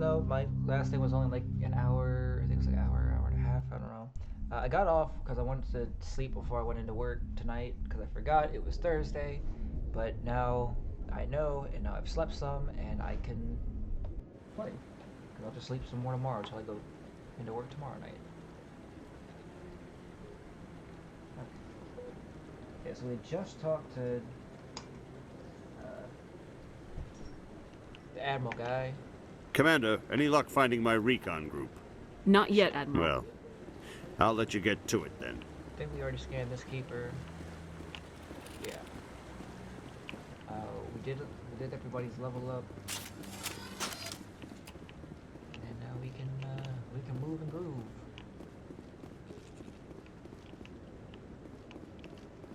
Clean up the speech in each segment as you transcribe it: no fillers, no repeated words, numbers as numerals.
though. My last thing was only like an hour. I think it was like an hour, hour and a half. I don't know. I got off because I wanted to sleep before I went into work tonight because I forgot it was Thursday. But now I know, and now I've slept some, and I can play. Because I'll just sleep some more tomorrow until I go into work tomorrow night. Okay, so we just talked to the Admiral guy. Commander, any luck finding my recon group? Not yet, Admiral. Well, I'll let you get to it then. I think we already scanned this keeper. Yeah. We did everybody's level up. And now we can move and groove.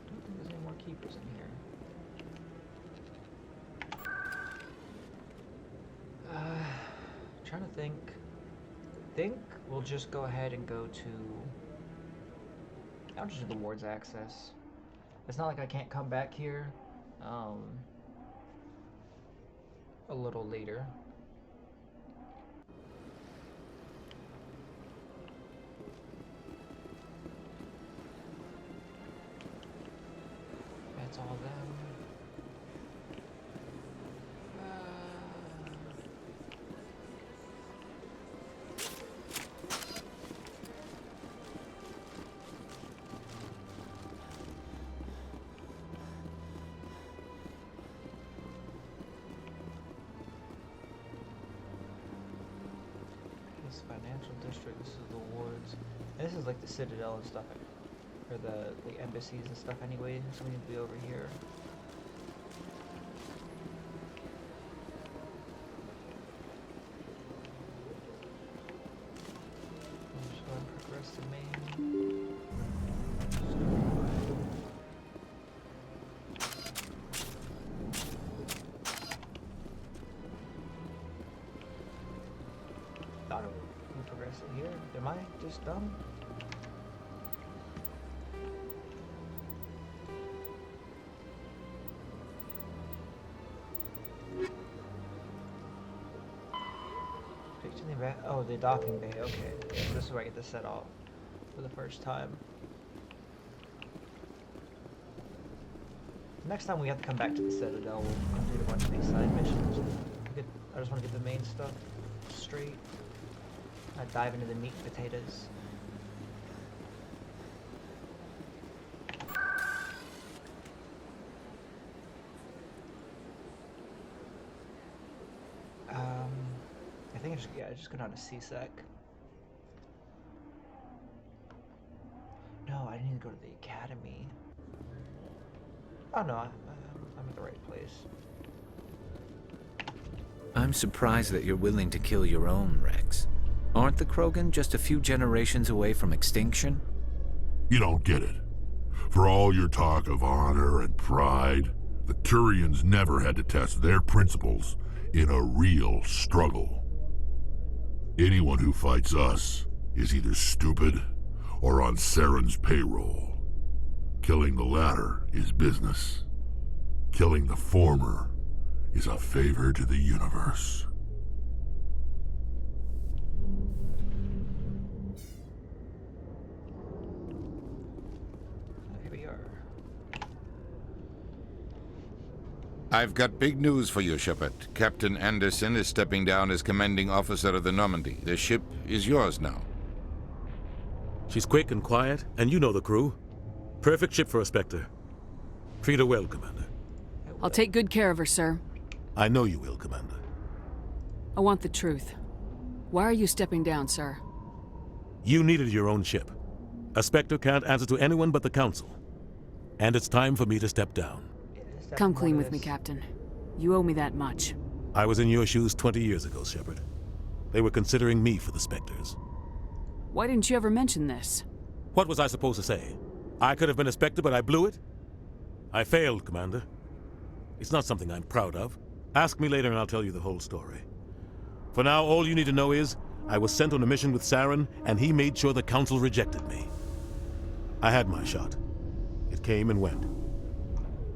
I don't think there's any more keepers in here. Trying to think. Think we'll just go ahead and go to. I'll just do the wards access. It's not like I can't come back here. A little later. That's all them. Financial district, this is the wards. And this is like the Citadel and stuff, or the embassies and stuff anyway, so we need to be over here. I'm just going to progress to main. Thought it would progress it here. Am I just dumb? Picture the back. Oh, the docking bay. Okay. Yeah, so this is where I get to set off for the first time. Next time we have to come back to the Citadel, we'll complete a bunch of these side missions. I just want to get the main stuff straight. I dive into the meat and potatoes. I think I just go down to CSEC. No, I need to go to the academy. Oh no, I'm at the right place. I'm surprised that you're willing to kill your own, Rex. Aren't the Krogan just a few generations away from extinction? You don't get it. For all your talk of honor and pride, the Turians never had to test their principles in a real struggle. Anyone who fights us is either stupid or on Saren's payroll. Killing the latter is business. Killing the former is a favor to the universe. Here we are. I've got big news for you, Shepard. Captain Anderson is stepping down as commanding officer of the Normandy. The ship is yours now. She's quick and quiet, and you know the crew. Perfect ship for a Spectre. Treat her well, Commander. I'll take good care of her, sir. I know you will, Commander. I want the truth. Why are you stepping down, sir? You needed your own ship. A Spectre can't answer to anyone but the Council. And it's time for me to step down. Come clean with me, Captain. You owe me that much. I was in your shoes 20 years ago, Shepard. They were considering me for the Spectres. Why didn't you ever mention this? What was I supposed to say? I could have been a Spectre, but I blew it? I failed, Commander. It's not something I'm proud of. Ask me later and I'll tell you the whole story. For now, all you need to know is, I was sent on a mission with Saren, and he made sure the Council rejected me. I had my shot. It came and went.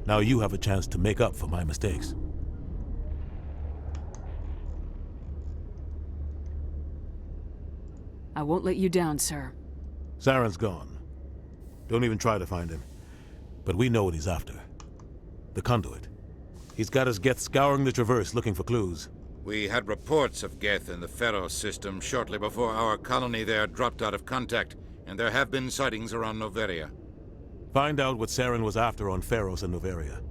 Now you have a chance to make up for my mistakes. I won't let you down, sir. Saren's gone. Don't even try to find him. But we know what he's after. The conduit. He's got his Geth scouring the Traverse looking for clues. We had reports of Geth in the Pharaoh system shortly before our colony there dropped out of contact, and there have been sightings around Noveria. Find out what Saren was after on Pharos and Noveria.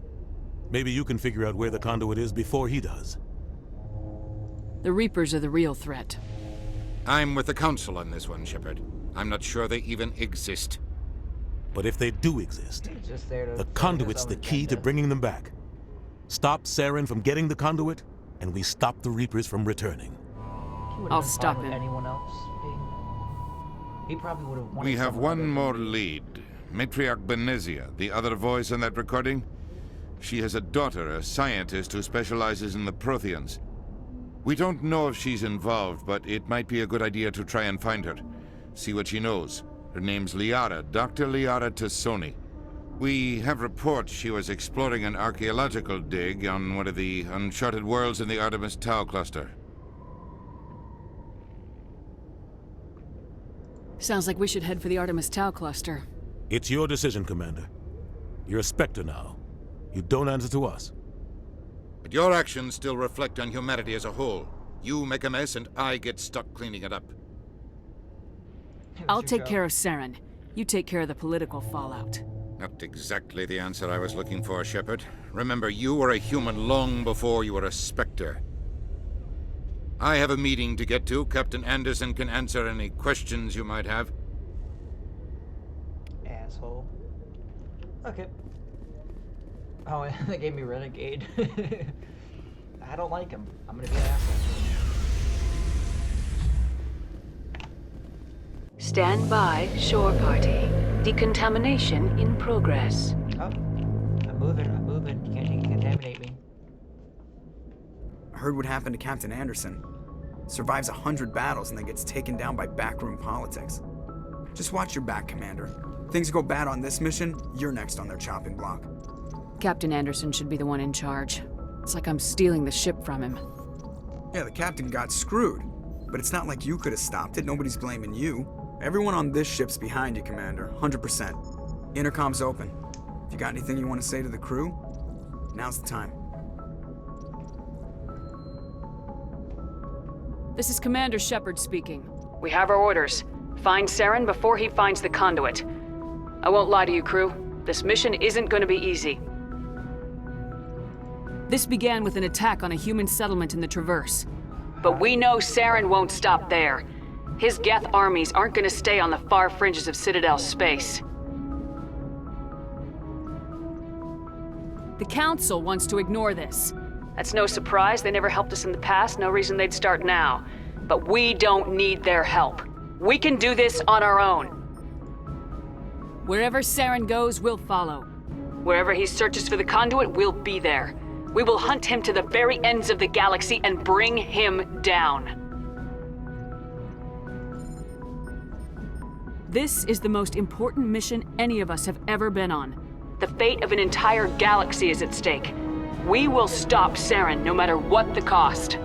Maybe you can figure out where the conduit is before he does. The Reapers are the real threat. I'm with the Council on this one, Shepard. I'm not sure they even exist. But if they do exist, He's just there to the conduit's the key to bringing them back. Stop Saren from getting the conduit, and we stop the Reapers from returning. I'll stop him. Anyone else he probably would have wanted. We have someone one other more than me. lead. Matriarch Benezia, the other voice in that recording. She has a daughter, a scientist who specializes in the Protheans. We don't know if she's involved, but it might be a good idea to try and find her. See what she knows. Her name's Liara, Dr. Liara Tassoni. We have reports she was exploring an archaeological dig on one of the uncharted worlds in the Artemis Tau cluster. Sounds like we should head for the Artemis Tau cluster. It's your decision, Commander. You're a Spectre now. You don't answer to us. But your actions still reflect on humanity as a whole. You make a mess and I get stuck cleaning it up. I'll your take job. care of Saren. You take care of the political fallout. Not exactly the answer I was looking for, Shepard. Remember, you were a human long before you were a Spectre. I have a meeting to get to. Captain Anderson can answer any questions you might have. Asshole. Okay. Oh, they gave me Renegade. I don't like him. I'm gonna be an asshole. Stand by, shore party. Decontamination in progress. Oh, I'm moving. You can't decontaminate me. I heard what happened to Captain Anderson. Survives 100 battles and then gets taken down by backroom politics. Just watch your back, Commander. Things go bad on this mission, you're next on their chopping block. Captain Anderson should be the one in charge. It's like I'm stealing the ship from him. Yeah, the captain got screwed. But it's not like you could have stopped it. Nobody's blaming you. Everyone on this ship's behind you, Commander. 100%. Intercom's open. If you got anything you want to say to the crew, now's the time. This is Commander Shepard speaking. We have our orders. Find Saren before he finds the conduit. I won't lie to you, crew. This mission isn't going to be easy. This began with an attack on a human settlement in the Traverse. But we know Saren won't stop there. His Geth armies aren't going to stay on the far fringes of Citadel space. The Council wants to ignore this. That's no surprise. They never helped us in the past. No reason they'd start now. But we don't need their help. We can do this on our own. Wherever Saren goes, we'll follow. Wherever he searches for the conduit, we'll be there. We will hunt him to the very ends of the galaxy and bring him down. This is the most important mission any of us have ever been on. The fate of an entire galaxy is at stake. We will stop Saren no matter what the cost.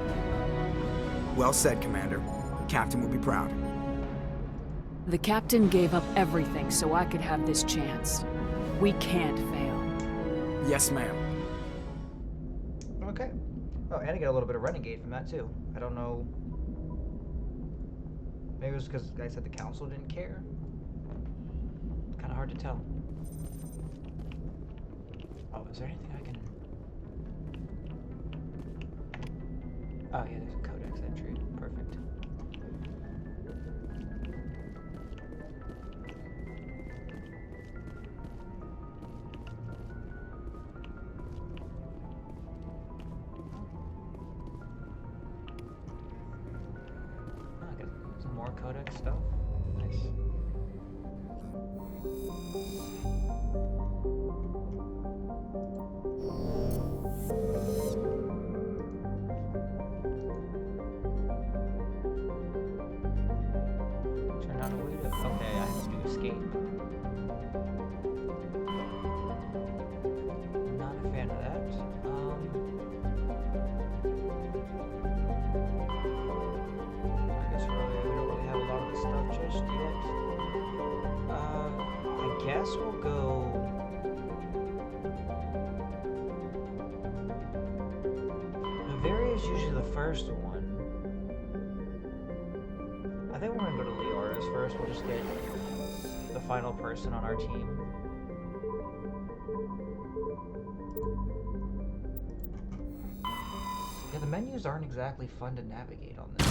Well said, Commander. The captain will be proud. The captain gave up everything so I could have this chance. We can't fail. Yes, ma'am. Okay. Oh, and I get a little bit of Renegade from that too. I don't know. Maybe it was because I said the council didn't care. Kind of hard to tell. Oh, is there anything I can? Oh yeah, there's a codex entry. Perfect. Oh, I got some more codex stuff. Nice. Turn on a way to. Okay, I have to escape. Not a fan of that. I guess we don't really have a lot of the stuff. guess we'll go. Bavaria is usually the first one. I think we're gonna go to Leora's first. We'll just get the final person on our team. Yeah, the menus aren't exactly fun to navigate on this.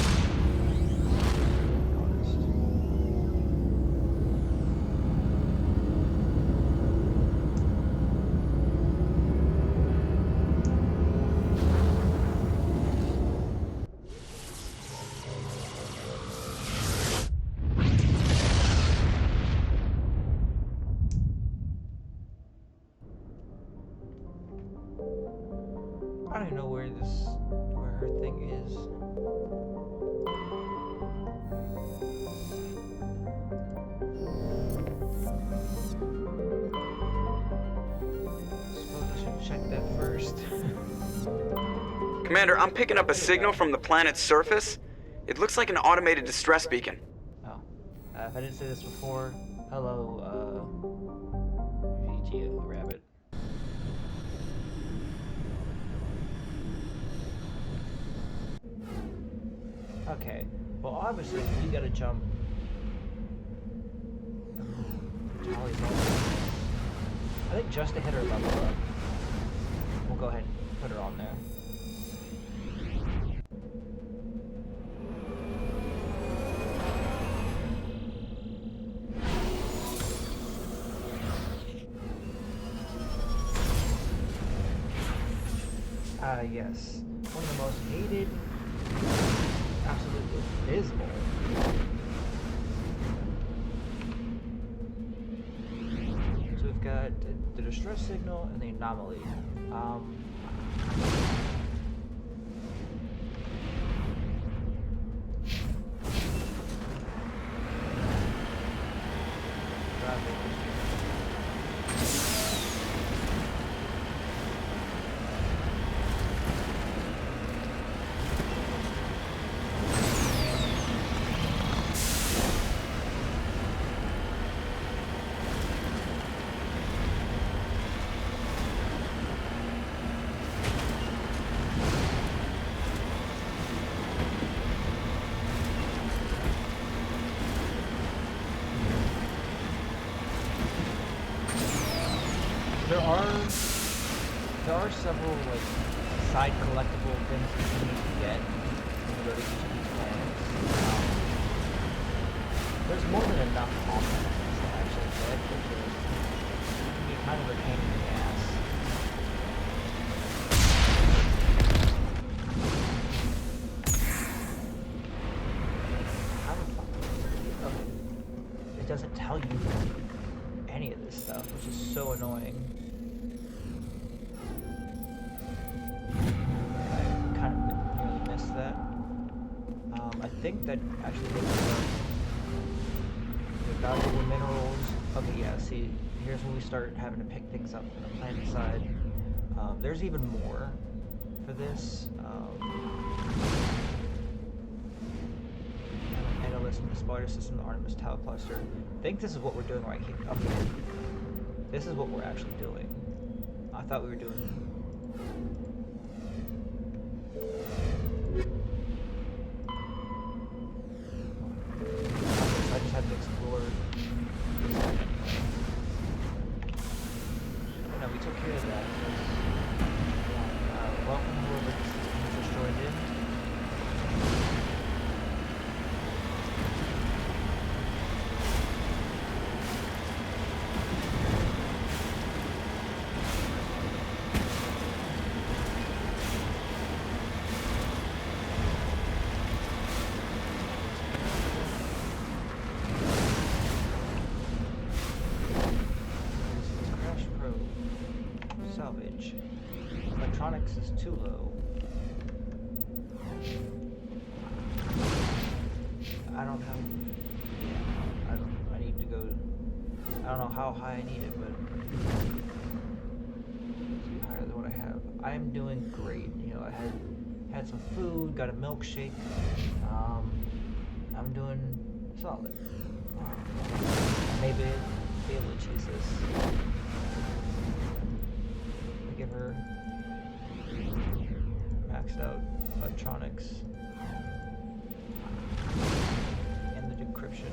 I don't even know where her thing is. Suppose I should check that first. Commander, I'm picking up a signal from the planet's surface. It looks like an automated distress beacon. Oh, if I didn't say this before, hello, VG Rabbit. Okay, well obviously we gotta jump. Tali's on. I think just to hit her level up. We'll go ahead and put her on there. Yes. One of the most hated, absolutely abysmal. So we've got the distress signal and the anomaly. There are several like side collectible things that you need to get when you go to each of these planets. There's more than enough offense to actually get, which can be kind of a pain in the ass. How the fuck? Okay. It doesn't tell you any of this stuff, which is so annoying. I think that actually looks like the valuable minerals. Okay, yeah, see, here's when we start having to pick things up from the planet side. There's even more for this. Analyst in the Spider System, the Artemis Tau Cluster. I think this is what we're doing right here. Okay. This is what we're actually doing. I thought we were doing... I just had to explore. No, we took care of that. Welcome whoever just joined in. Salvage. Electronics is too low. I don't have... I need to go... I don't know how high I need it, but... It's higher than what I have. I am doing great. You know, I had some food, got a milkshake. I'm doing solid. Maybe be able to choose this. We give her maxed out electronics and the decryption.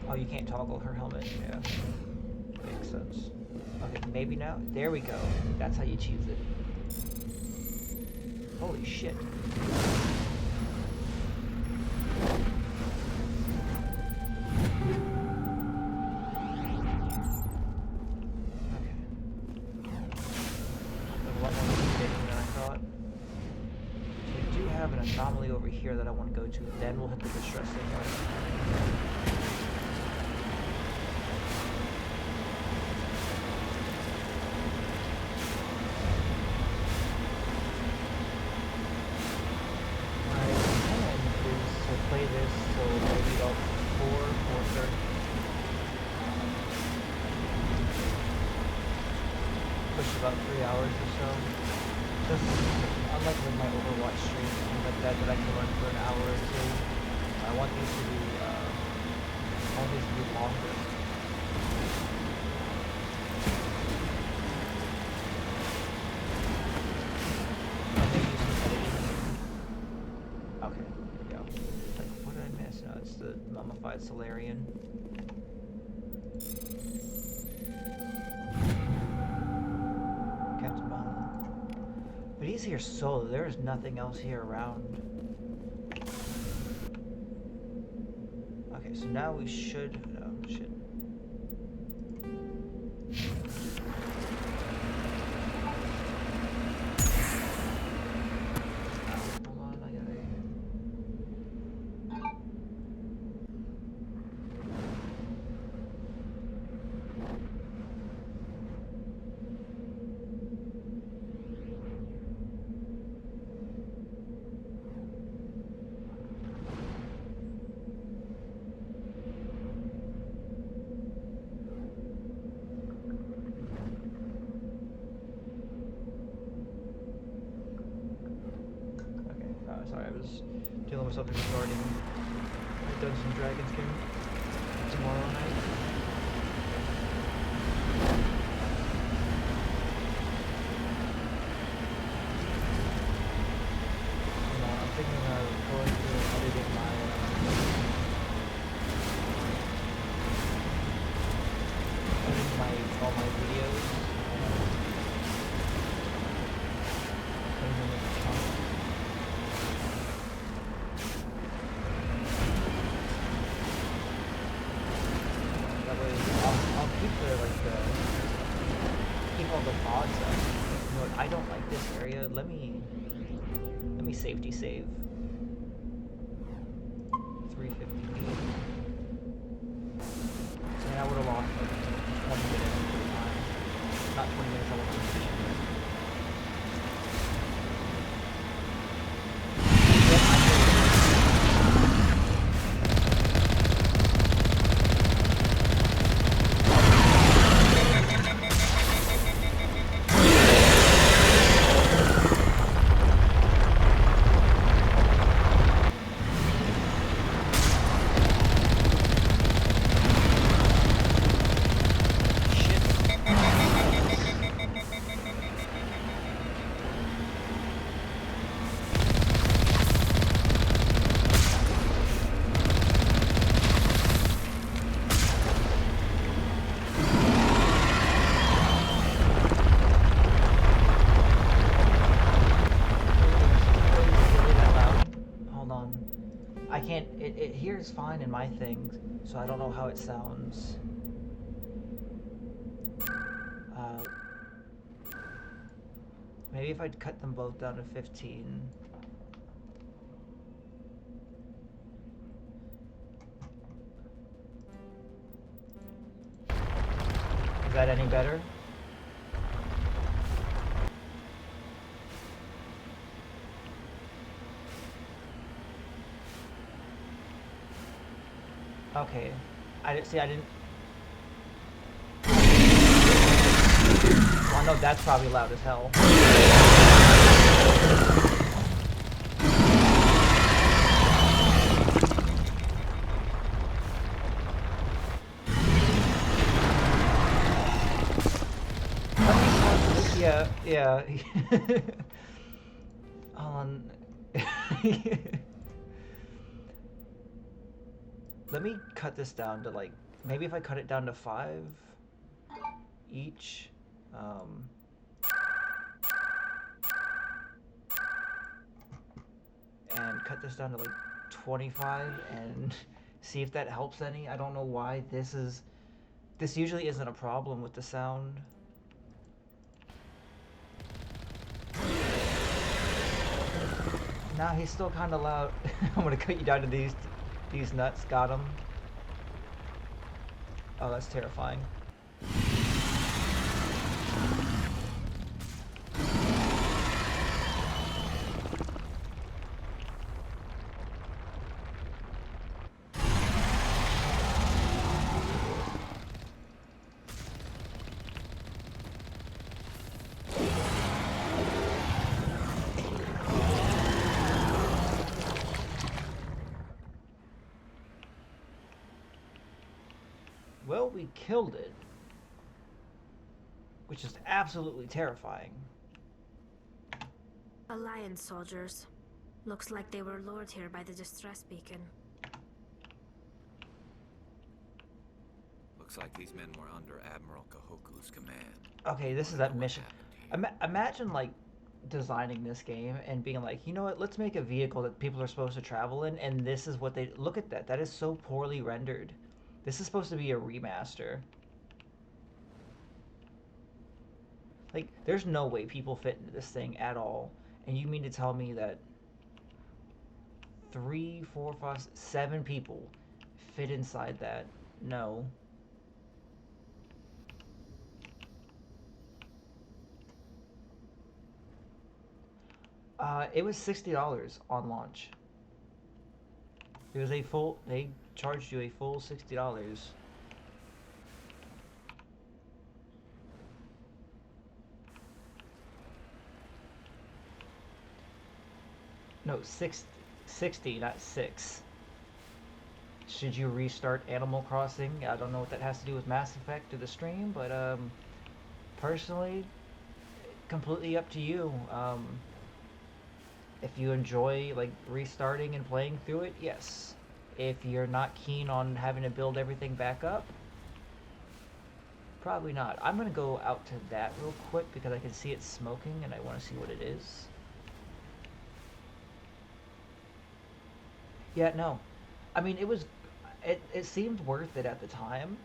Oh, you can't toggle her helmet. Yeah, makes sense. Okay, maybe now. There we go. That's how you choose it. Holy shit. Anomaly over here that I want to go to, then we'll hit the distress signal. My plan is to play this till maybe about 4:30. Push about 3 hours or so. Just unlike with my Overwatch stream, things like that I can run for an hour or two. I want these to be longer. Okay, here we go. Like, what did I miss? No, it's the mummified Solarian. But he's here solo. There is nothing else here around. Okay, so now we should. Oh shit. Hold on, I gotta. Sorry, I was dealing with something regarding Dungeons and Dragons game tomorrow night. I'm thinking of going through and editing all my videos. Putting them in the channel. I'll keep keep all the pods up. You know what, I don't like this area. Let me safety save. 350. So I would have lost like 20 minutes of time. Not 20 minutes, I would have lost 15 minutes. It hears fine in my things, so I don't know how it sounds. Maybe if I'd cut them both down to 15. Is that any better? Okay, I didn't. Well, I know that's probably loud as hell. Yeah, yeah. Hold on. Let me cut this down to like, maybe if I cut it down to 5 each. And cut this down to like 25 and see if that helps any. I don't know why this usually isn't a problem with the sound. Nah, he's still kind of loud. I'm gonna cut you down to these nuts. Got him. Oh, that's terrifying. Well, we killed it, which is absolutely terrifying. Alliance soldiers. Looks like they were lured here by the distress beacon. Looks like these men were under Admiral Kahoku's command. Okay, this is that mission. Imagine like designing this game and being like, you know what, let's make a vehicle that people are supposed to travel in, and this is what they look at. That is so poorly rendered. This is supposed to be a remaster. Like, there's no way people fit into this thing at all. And you mean to tell me that 3, 4, 5, 7 people fit inside that? No. It was $60 on launch. It was a full, they charged you a full $60. No, 60, not 6. Should you restart Animal Crossing? I don't know what that has to do with Mass Effect or the stream, but personally, completely up to you. If you enjoy like restarting and playing through it, yes. If you're not keen on having to build everything back up, probably not. I'm gonna go out to that real quick because I can see it smoking and I want to see what it is. Yeah, no. I mean, it seemed worth it at the time.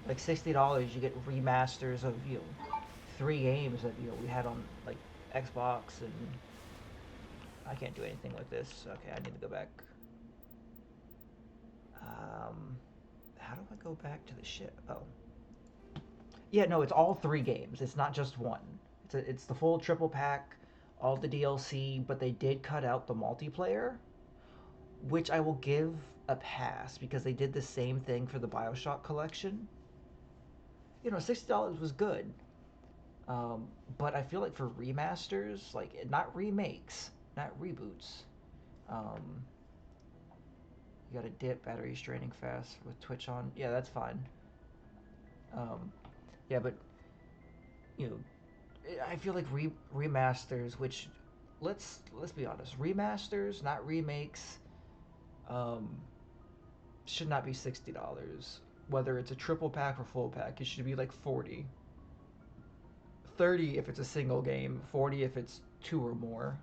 Like $60, you get remasters of 3 games that we had on like Xbox, and I can't do anything with this. Okay, I need to go back. How do I go back to the ship? Oh. Yeah, no, it's all 3 games. It's not just one. It's the full triple pack, all the DLC, but they did cut out the multiplayer, which I will give a pass because they did the same thing for the BioShock collection. $60 was good. But I feel like for remasters, like not remakes, not reboots, you gotta dip, battery's draining fast with Twitch on. Yeah, that's fine. Yeah, but I feel like remasters, which let's be honest, remasters, not remakes, should not be $60. Whether it's a triple pack or full pack, it should be like 40. 30 if it's a single game, 40 if it's 2 or more.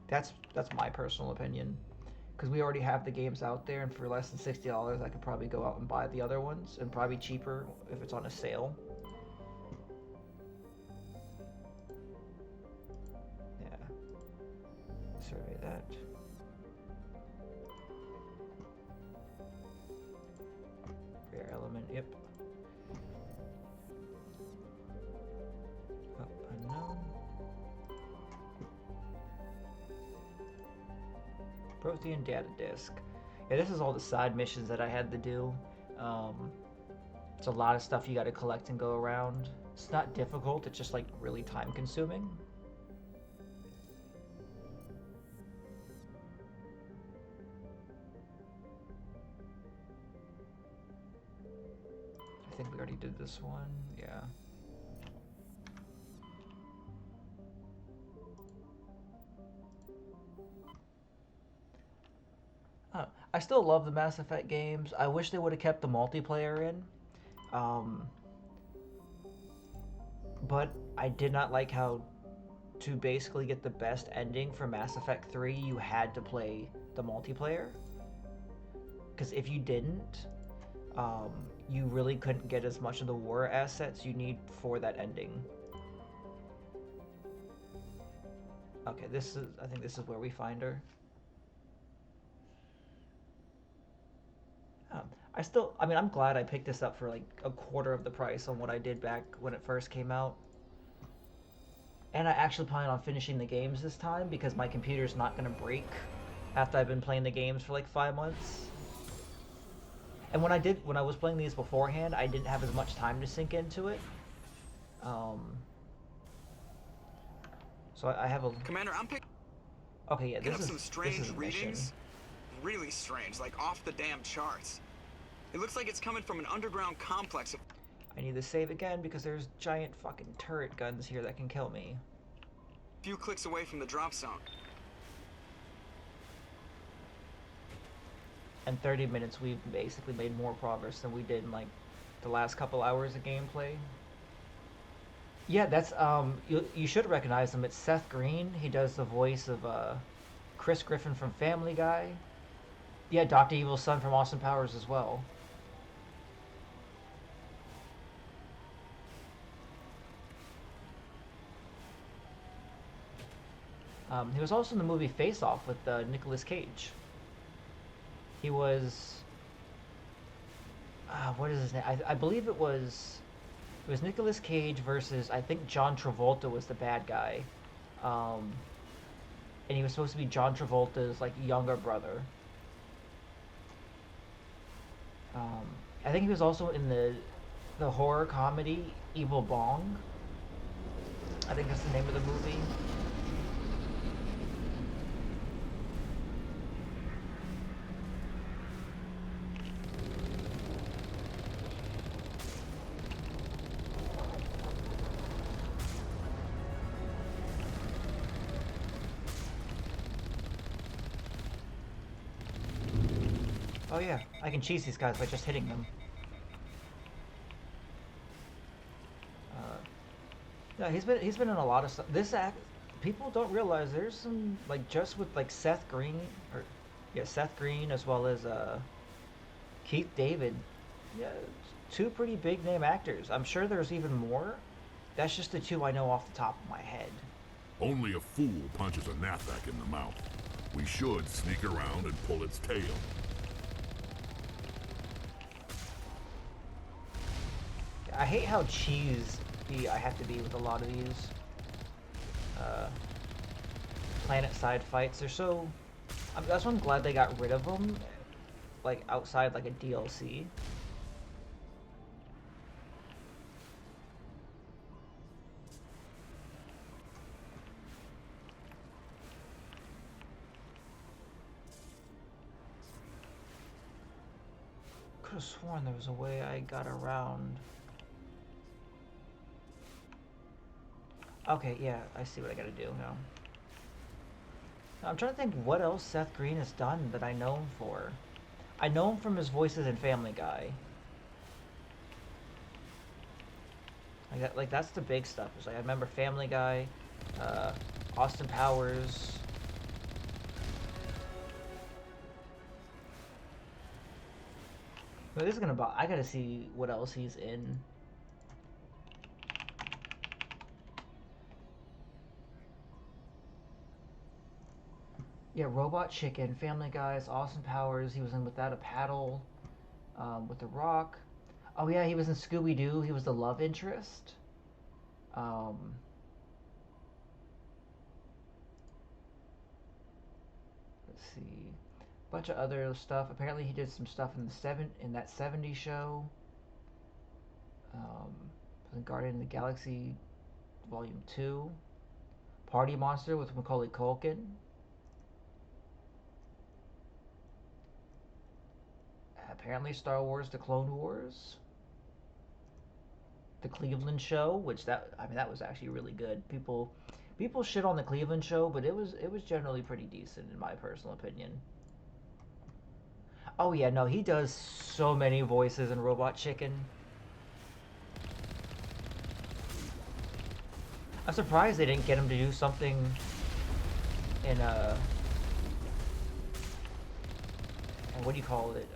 That's my personal opinion. Because we already have the games out there, and for less than $60, I could probably go out and buy the other ones, and probably cheaper if it's on a sale. Yeah. Survey that. Rare element, yep. Oh, unknown. Prothean data disk. Yeah, this is all the side missions that I had to do. It's a lot of stuff you got to collect and go around. It's not difficult, it's just like really time consuming. I think we already did this one, yeah. still love the Mass Effect games. I wish they would have kept the multiplayer in. But I did not like how to basically get the best ending for Mass Effect 3, you had to play the multiplayer. Because if you didn't, you really couldn't get as much of the war assets you need for that ending. Okay, I think this is where we find her. I'm glad I picked this up for like a quarter of the price on what I did back when it first came out. And I actually plan on finishing the games this time because my computer's not going to break after I've been playing the games for like 5 months. And when I was playing these beforehand, I didn't have as much time to sink into it. So I have a... Commander, I'm picking Okay, yeah, up some strange readings. Really strange, like off the damn charts. It looks like it's coming from an underground complex. I need to save again because there's giant fucking turret guns here that can kill me. A few clicks away from the drop zone. In 30 minutes, we've basically made more progress than we did in like the last couple hours of gameplay. Yeah, that's you should recognize him. It's Seth Green. He does the voice of Chris Griffin from Family Guy. Yeah, Dr. Evil's son from Austin Powers as well. He was also in the movie Face Off with Nicolas Cage. He was... what is his name? I believe it was Nicolas Cage versus, I think John Travolta was the bad guy. And he was supposed to be John Travolta's like younger brother. I think he was also in the horror comedy Evil Bong. I think that's the name of the movie. Oh yeah, I can cheese these guys by just hitting them. Yeah, he's been in a lot of stuff. People don't realize there's some like just with like Seth Green Seth Green as well as Keith David. Yeah, two pretty big name actors. I'm sure there's even more. That's just the two I know off the top of my head. Only a fool punches a Nathak in the mouth. We should sneak around and pull its tail. I hate how cheesy I have to be with a lot of these planet-side fights. They're so... that's why I'm glad they got rid of them, like, outside, like, a DLC. Could have sworn there was a way I got around... Okay, yeah, I see what I gotta do now. I'm trying to think what else Seth Green has done that I know him for. I know him from his voices in Family Guy. Like that's the big stuff. It's like I remember Family Guy, Austin Powers. But this is gonna. I gotta see what else he's in. Yeah, Robot Chicken, Family Guys, Austin Powers. He was in Without a Paddle, with The Rock. Oh yeah, he was in Scooby-Doo. He was the love interest. Let's see, bunch of other stuff. Apparently, he did some stuff in that '70s show. Guardian of the Galaxy, Volume 2. Party Monster with Macaulay Culkin. Apparently Star Wars The Clone Wars. The Cleveland Show, which that was actually really good. People shit on the Cleveland Show, but it was generally pretty decent in my personal opinion. Oh yeah, no, he does so many voices in Robot Chicken. I'm surprised they didn't get him to do something in what do you call it?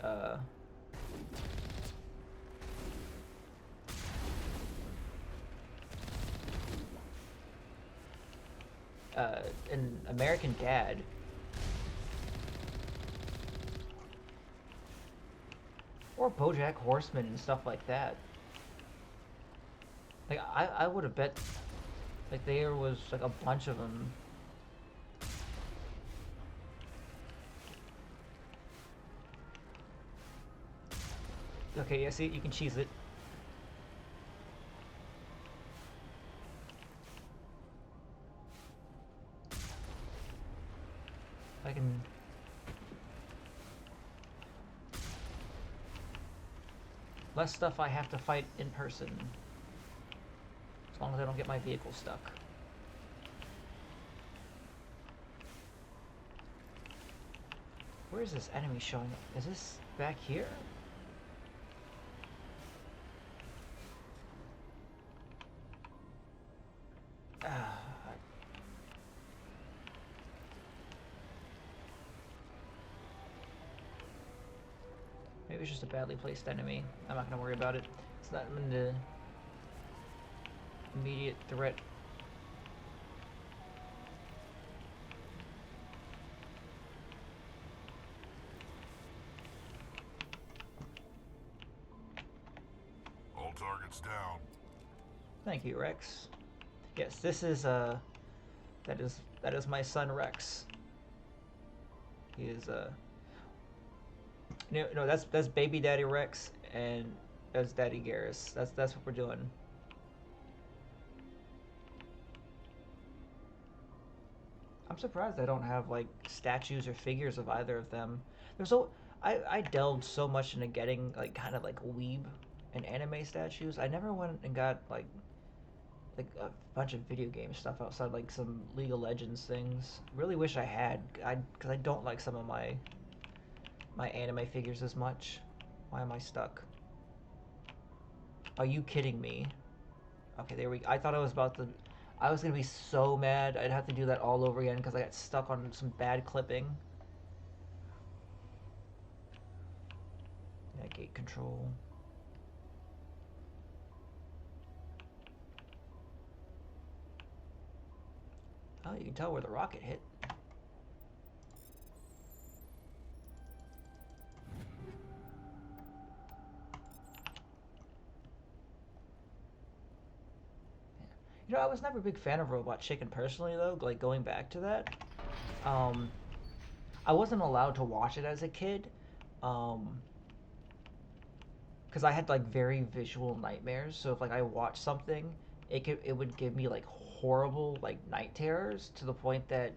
In American Dad. Or BoJack Horseman and stuff like that. Like, I would have bet, like, there was, like, a bunch of them. Okay, yeah, see, you can cheese it. I can... Less stuff I have to fight in person. As long as I don't get my vehicle stuck. Where is this enemy showing up? Is this back here? Maybe it's just a badly placed enemy. I'm not gonna worry about it. It's not an immediate threat. All targets down. Thank you, Rex. Yes, this is that is my son Rex. He is no, that's baby daddy Rex, and that's Daddy Garrus. That's what we're doing. I'm surprised I don't have like statues or figures of either of them. I delved so much into getting like kind of like weeb and anime statues. I never went and got like a bunch of video game stuff outside like some League of Legends things. Really wish I had, because I don't like some of my anime figures as much. Why am I stuck? Are you kidding me? Okay, there we go. I thought I was gonna be so mad I'd have to do that all over again because I got stuck on some bad clipping. Yeah, gate control. Oh, you can tell where the rocket hit. You know, I was never a big fan of Robot Chicken personally, though. Like, going back to that, I wasn't allowed to watch it as a kid, because I had like very visual nightmares. So if like I watched something, it would give me like horrible like night terrors to the point that,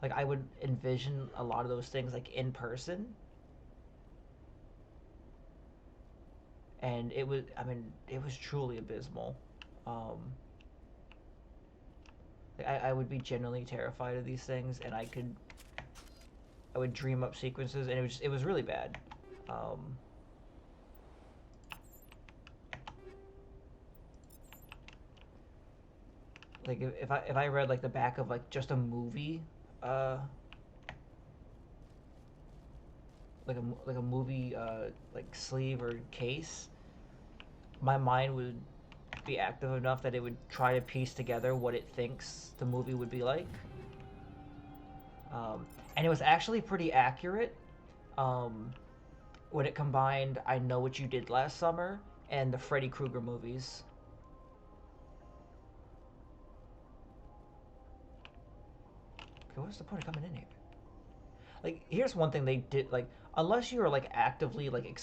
like I would envision a lot of those things like in person. And it was, I mean, it was truly abysmal. I would be genuinely terrified of these things, and I would dream up sequences, and it was really bad. Like if I read like the back of like just a movie, like a movie like sleeve or case, my mind would be active enough that it would try to piece together what it thinks the movie would be like. And it was actually pretty accurate when it combined I Know What You Did Last Summer and the Freddy Krueger movies. Okay, what's the point of coming in here? Like, here's one thing they did, like, unless you are like actively like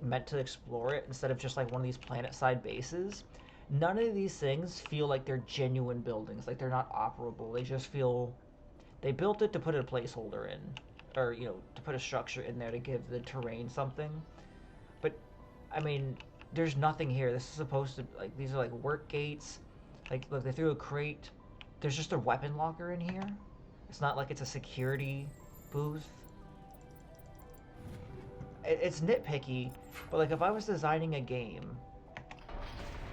meant to explore it instead of just like one of these planet-side bases, none of these things feel like they're genuine buildings. Like, they're not operable. They just feel they built it to put a placeholder in, or you know, to put a structure in there to give the terrain something. But I mean, there's nothing here. This is supposed to, like, these are like work gates. Like, look, they threw a crate. There's just a weapon locker in here. It's not like it's a security booth. It's nitpicky, but like if I was designing a game,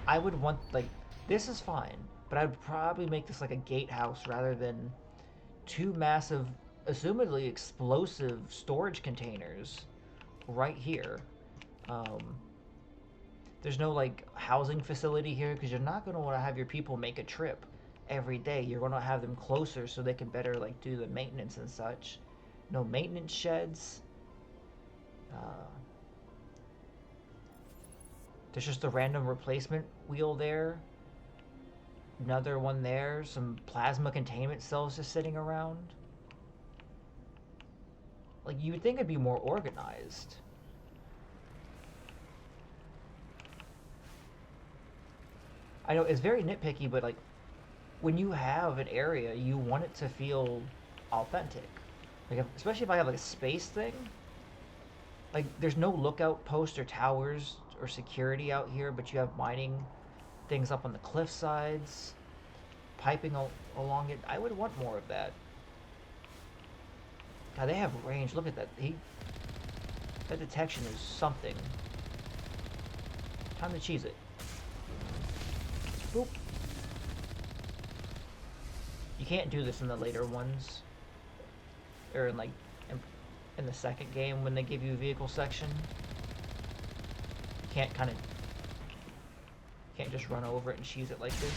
I would want, like, this is fine, but I'd probably make this like a gatehouse rather than two massive, assumedly explosive storage containers right here. There's no like housing facility here because you're not going to want to have your people make a trip every day. You're going to have them closer so they can better like do the maintenance and such. No maintenance sheds. There's just a random replacement wheel there. Another one there. Some plasma containment cells just sitting around. Like, you would think it'd be more organized. I know it's very nitpicky, but like, when you have an area, you want it to feel authentic. Like, especially if I have like a space thing. Like, there's no lookout post or towers or security out here, but you have mining things up on the cliff sides, piping along it. I would want more of that. God, they have range. Look at that. That detection is something. Time to cheese it. Boop. You can't do this in the later ones, or in like in the second game when they give you a vehicle section. You can't just run over it and cheese it like this.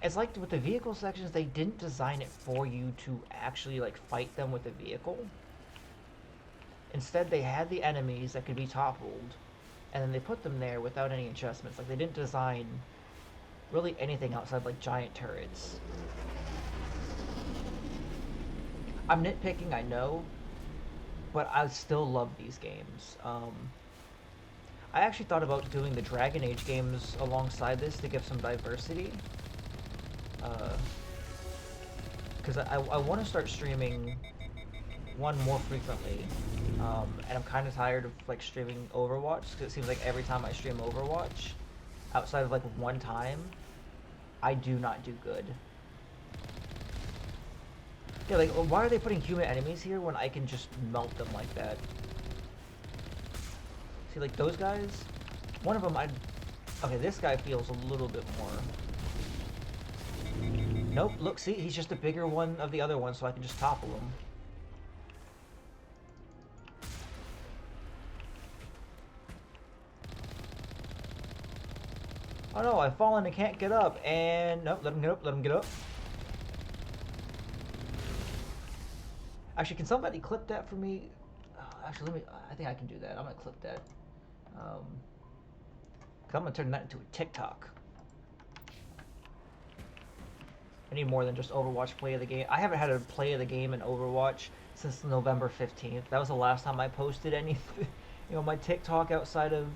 It's like with the vehicle sections, they didn't design it for you to actually like fight them with the vehicle. Instead, they had the enemies that could be toppled, and then they put them there without any adjustments. Like, they didn't design really anything outside like giant turrets. I'm nitpicking, I know, but I still love these games. I actually thought about doing the Dragon Age games alongside this to give some diversity. Because I want to start streaming one more frequently, and I'm kind of tired of like streaming Overwatch, because it seems like every time I stream Overwatch, outside of like one time, I do not do good. Yeah, like, why are they putting human enemies here when I can just melt them like that? See, like, those guys? One of them, okay, this guy feels a little bit more. Nope, look, see? He's just a bigger one of the other ones, so I can just topple him. Oh no, I've fallen and can't get up, and... Nope, let him get up, let him get up. Actually, can somebody clip that for me? Actually, I think I can do that. I'm gonna clip that. I'm gonna turn that into a TikTok. I need more than just Overwatch play of the game. I haven't had a play of the game in Overwatch since November 15th. That was the last time I posted anything, my TikTok outside of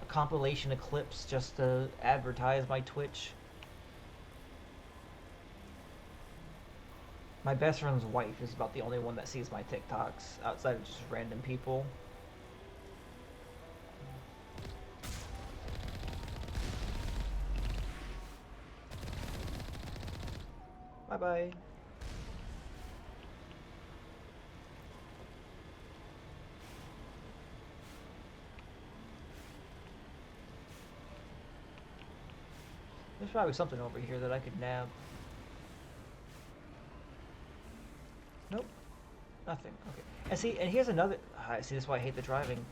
a compilation of clips just to advertise my Twitch. My best friend's wife is about the only one that sees my TikToks outside of just random people. Bye-bye. There's probably something over here that I could nab. Nope. Nothing. Okay. And see, and here's another... see, this is why I hate the driving.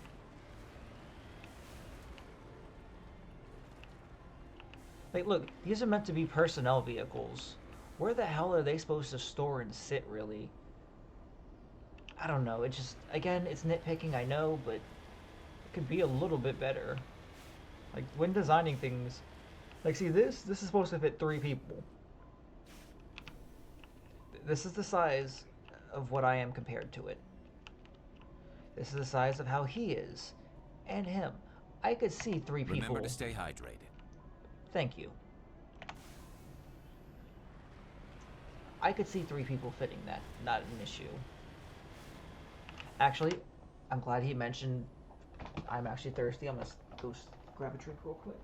Like, look, these are meant to be personnel vehicles. Where the hell are they supposed to store and sit, really? I don't know. It just... Again, it's nitpicking, I know, but... It could be a little bit better. Like, when designing things... Like, see, this is supposed to fit 3 people. This is the size of what I am compared to it. This is the size of how he is. And him. I could see 3 people. Remember to stay hydrated. Thank you. I could see 3 people fitting that. Not an issue. Actually, I'm glad he mentioned I'm actually thirsty. I'm gonna go grab a drink real quick.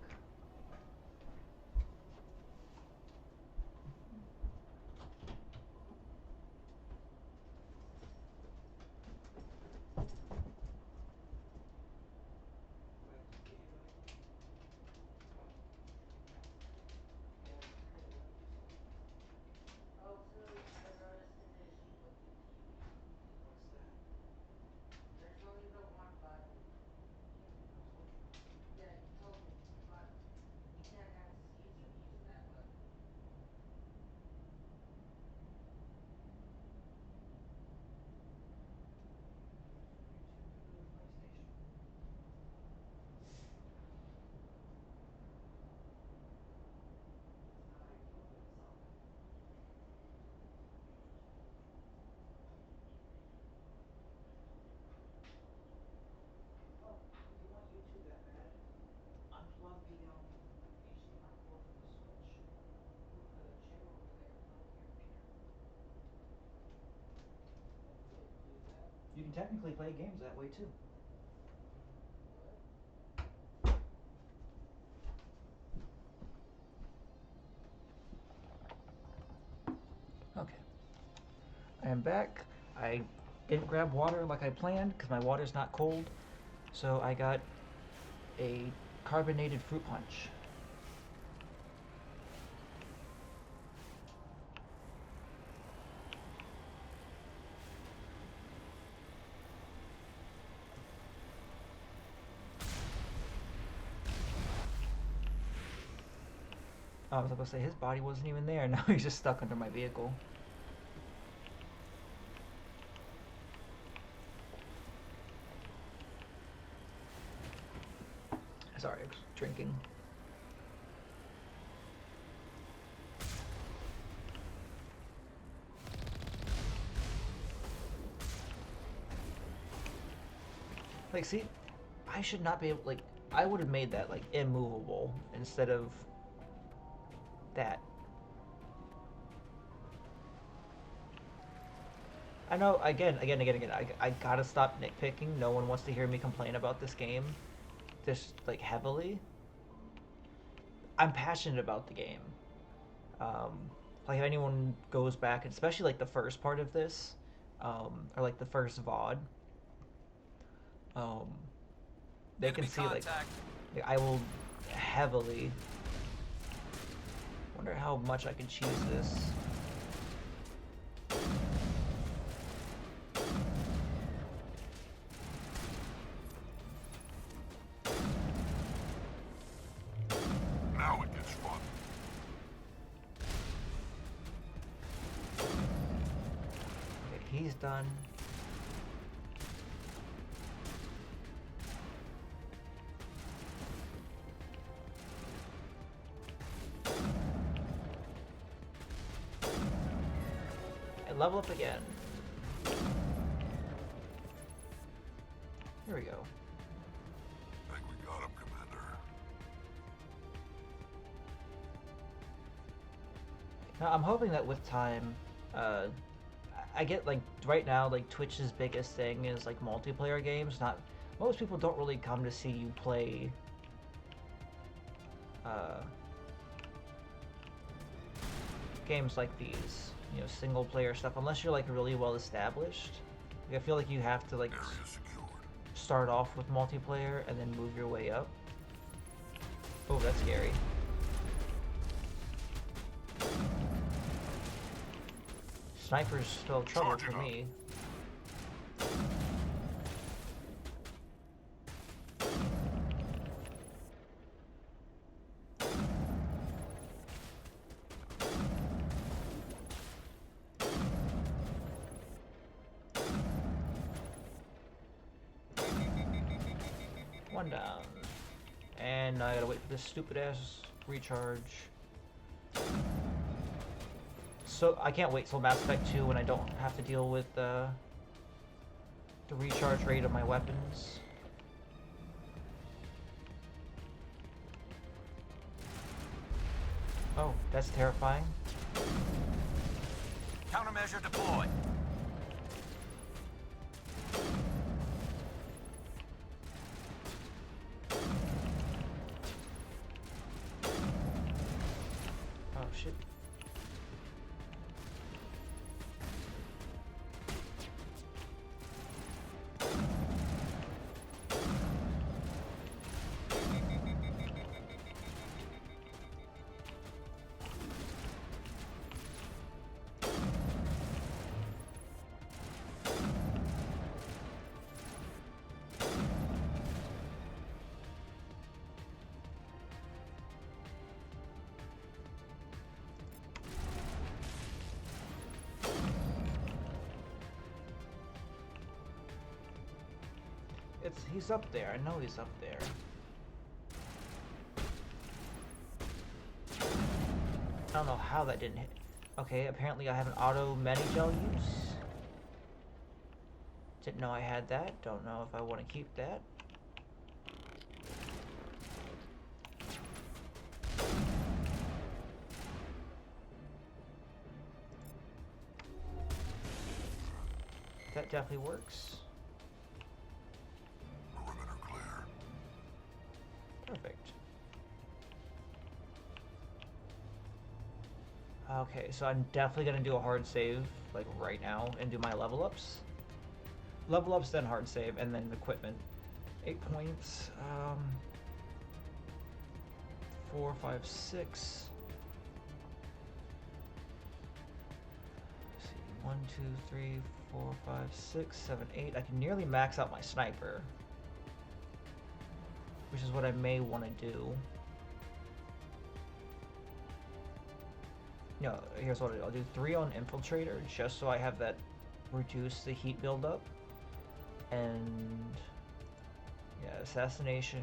You can technically play games that way too. Okay. I am back. I didn't grab water like I planned because my water's not cold. So I got a carbonated fruit punch. I was about to say his body wasn't even there. Now he's just stuck under my vehicle. Sorry, I was drinking. Like, see, I should not be able, like, I would have made that, like, immovable instead of that. I know, again, I gotta stop nitpicking. No one wants to hear me complain about this game this, like, heavily. I'm passionate about the game. Like, if anyone goes back, especially, like, the first part of this, or, like, the first VOD, they can see, like, I will heavily... Wonder how much I can cheese this. Now it gets fun. Okay, he's done. Level up again. Here we go. I think we got him, Commander. Now, I'm hoping that with time, I get, like, right now, like, Twitch's biggest thing is, like, multiplayer games. Most people don't really come to see you play, games like these. You know, single player stuff, unless you're, like, really well established. Like, I feel like you have to, like, start off with multiplayer and then move your way up. Oh, that's scary. Sniper's still trouble for me. One down. And now I gotta wait for this stupid ass recharge. So I can't wait till Mass Effect 2 when I don't have to deal with the recharge rate of my weapons. Oh, that's terrifying. Countermeasure deployed. Oh shit. He's up there. I know he's up there. I don't know how that didn't hit. Okay, apparently I have an auto Medi-Gel use. Didn't know I had that. Don't know if I want to keep that. That definitely works. Perfect. Okay, so I'm definitely gonna do a hard save, like right now, and do my level ups. Level ups, then hard save, and then equipment. 8 points. 4, 5, 6. Let's see, 1, 2, 3, 4, 5, 6, 7, 8. I can nearly max out my sniper, which is what I may want to do. No, here's what I'll do. 3 on Infiltrator, just so I have that reduce the heat buildup. And yeah, Assassination.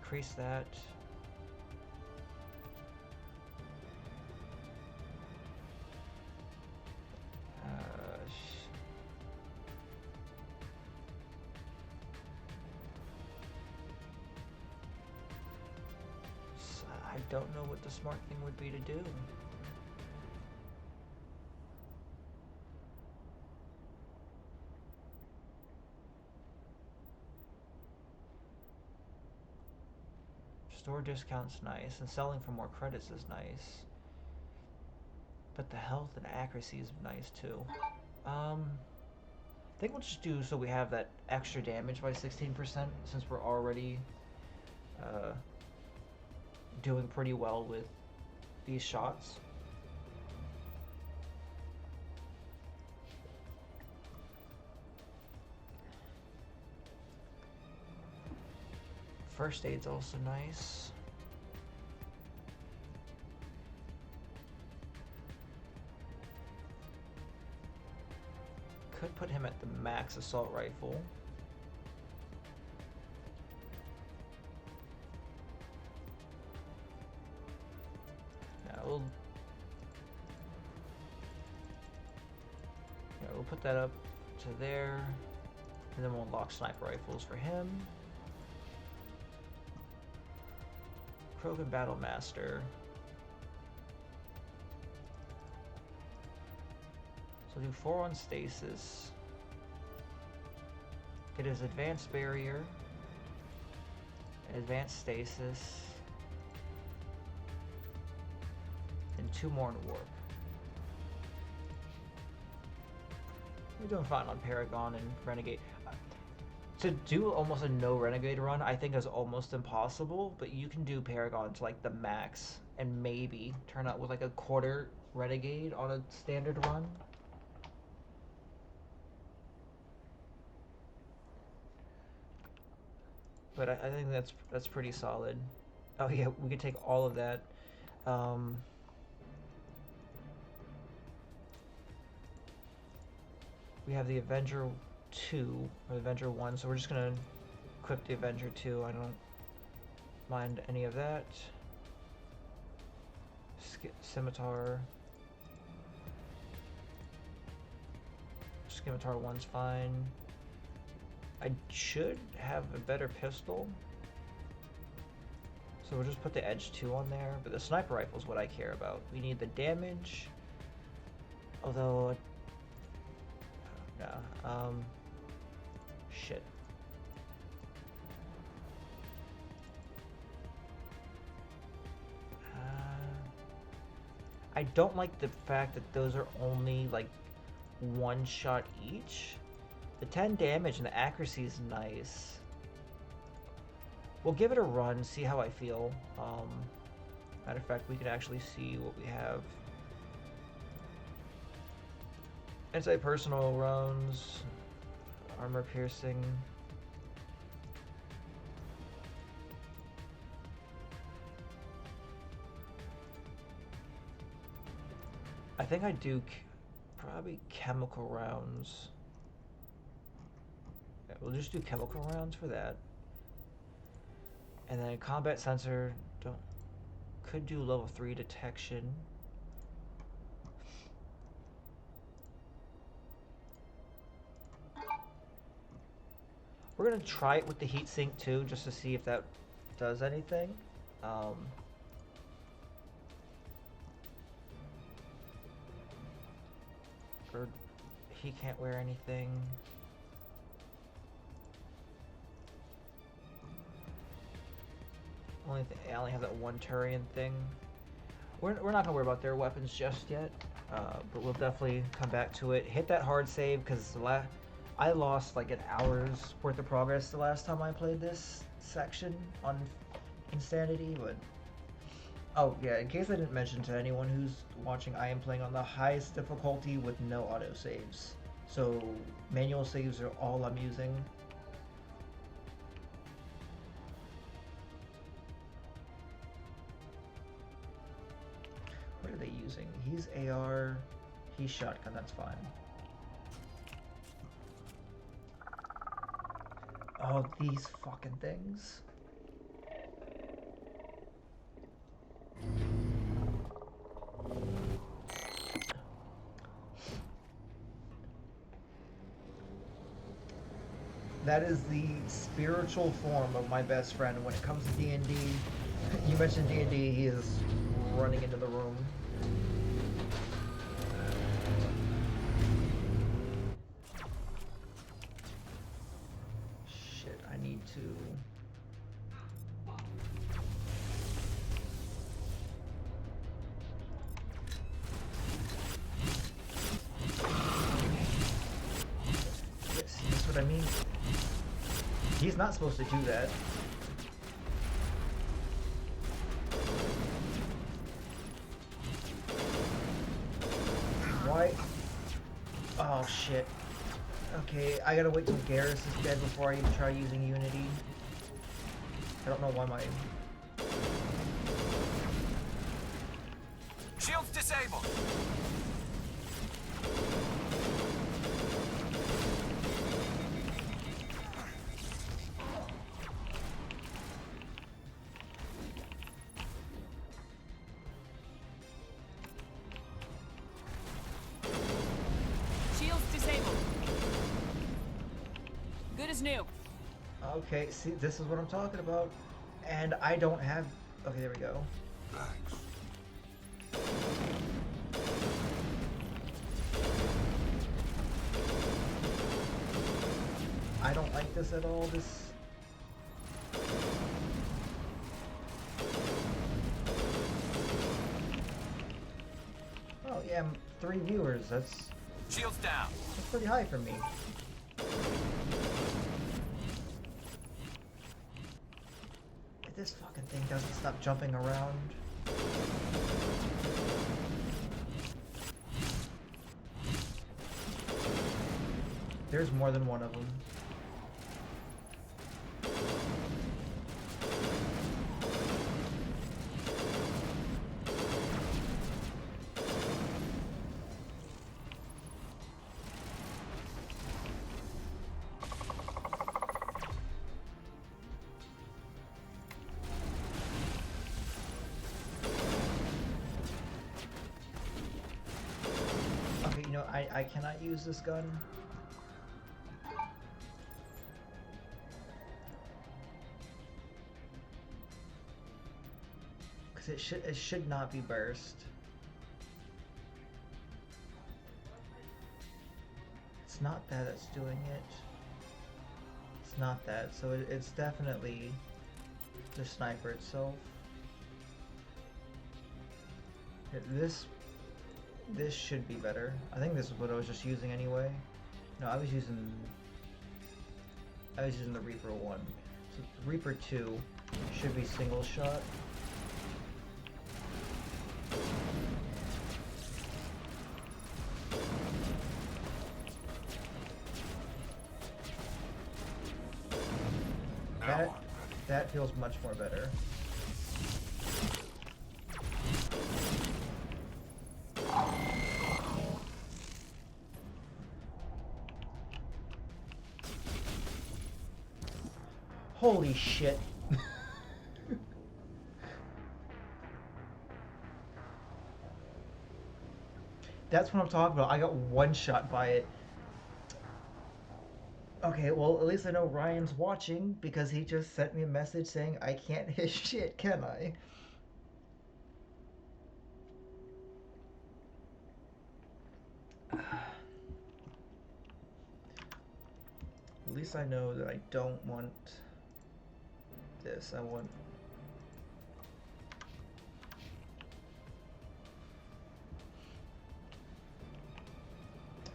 Increase that. I don't know what the smart thing would be to do. Store discounts nice, and selling for more credits is nice. But the health and accuracy is nice too. I think we'll just do so we have that extra damage by 16% since we're already doing pretty well with these shots. First aid's also nice. Could put him at the max assault rifle. We'll put that up to there, and then we'll unlock sniper rifles for him. Krogan Battle Master. So do 4 on stasis. Get his advanced barrier, advanced stasis, and 2 more in warp. We're doing fine on Paragon and Renegade. To do almost a no Renegade run, I think is almost impossible, but you can do Paragon to like the max and maybe turn out with like a quarter Renegade on a standard run. But I think that's pretty solid. Oh yeah, we could take all of that. We have the Avenger 2 or Avenger 1, so we're just gonna equip the Avenger 2. I don't mind any of that. Scimitar. Scimitar 1's fine. I should have a better pistol, so we'll just put the Edge 2 on there, but the sniper rifle is what I care about. We need the damage, although shit. I don't like the fact that those are only like 1 shot each. The 10 damage and the accuracy is nice. We'll give it a run, see how I feel. Matter of fact, we can actually see what we have. Anti-personal rounds, armor piercing. I think I do probably chemical rounds. Yeah, we'll just do chemical rounds for that. And then combat sensor, could do level 3 detection. We're gonna try it with the heatsink too, just to see if that does anything. Or he can't wear anything. Only thing, I only have that one Turian thing. We're not gonna worry about their weapons just yet, but we'll definitely come back to it. Hit that hard save because I lost like an hour's worth of progress the last time I played this section on Insanity. But oh yeah, in case I didn't mention to anyone who's watching, I am playing on the highest difficulty with no autosaves. So manual saves are all I'm using. What are they using? He's AR, he's shotgun, that's fine. Oh, these fucking things. That is the spiritual form of my best friend when it comes to D&D. You mentioned D&D, he is running into the room. Shit, I need to... Yes, that's what I mean. He's not supposed to do that. Why? Oh shit. Okay, I gotta wait till Garrus is dead before I even try using Unity. I don't know why my... Shields disabled! New. Okay, see, this is what I'm talking about. And I don't have... Okay, there we go. Thanks. I don't like this at all, this... Oh, yeah, 3 viewers, that's... Shields down. That's pretty high for me. This fucking thing doesn't stop jumping around. There's more than one of them. I cannot use this gun. Because it should not be burst. It's not that that's doing it. It's not that, so it's definitely the sniper itself. This should be better. I think this is what I was just using anyway. No, I was using the Reaper 1. So Reaper 2 should be single shot. That feels much more better. Holy shit. That's what I'm talking about. I got one shot by it. Okay, well, at least I know Ryan's watching because he just sent me a message saying I can't hit shit, can I? At least I know that I don't want this. I want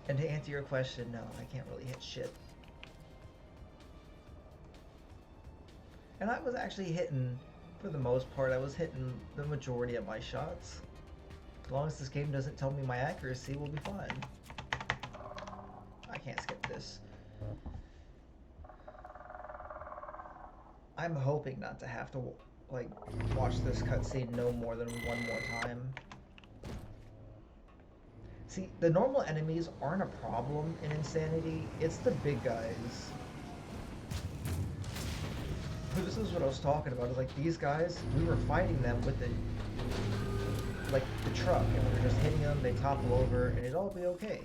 And to answer your question, no, I can't really hit shit. And I was actually hitting, for the most part, I was hitting the majority of my shots. As long as this game doesn't tell me my accuracy, we'll be fine. I can't skip this. I'm hoping not to have to, like, watch this cutscene no more than one more time. See, the normal enemies aren't a problem in Insanity, it's the big guys. This is what I was talking about, is like these guys, we were fighting them with the truck, and we were just hitting them, they topple over, and it'd all be okay.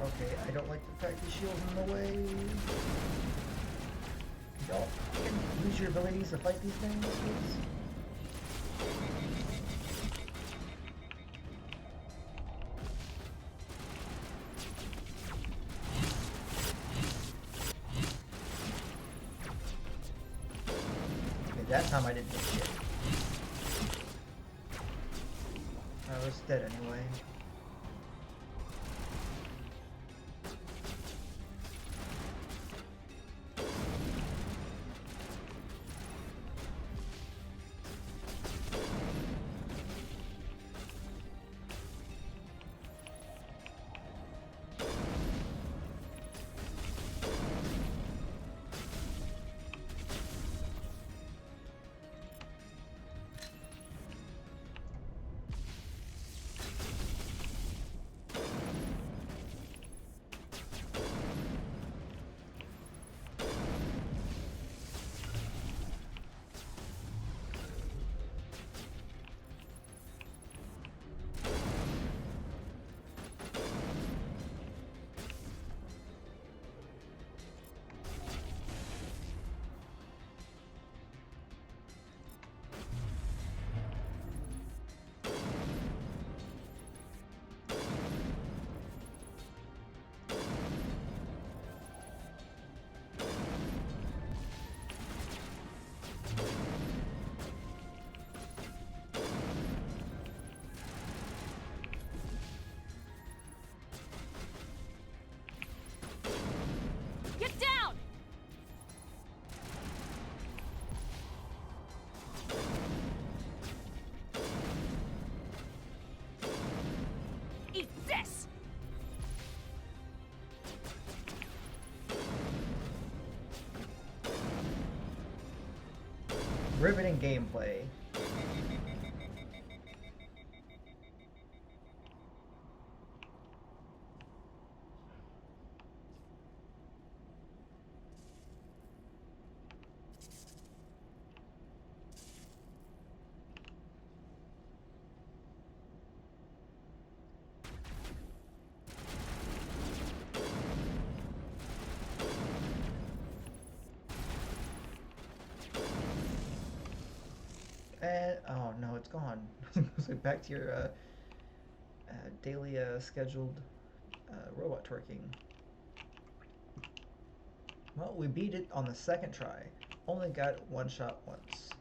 Okay, I don't like the fact the shield's in the way. Y'all can use your abilities to fight these things, please. Okay, that time I didn't hit shit. I was dead anyway. Get down! Eat this! Riveting gameplay. And, oh no, it's gone. So back to your daily scheduled robot twerking. Well, we beat it on the second try. Only got one shot once.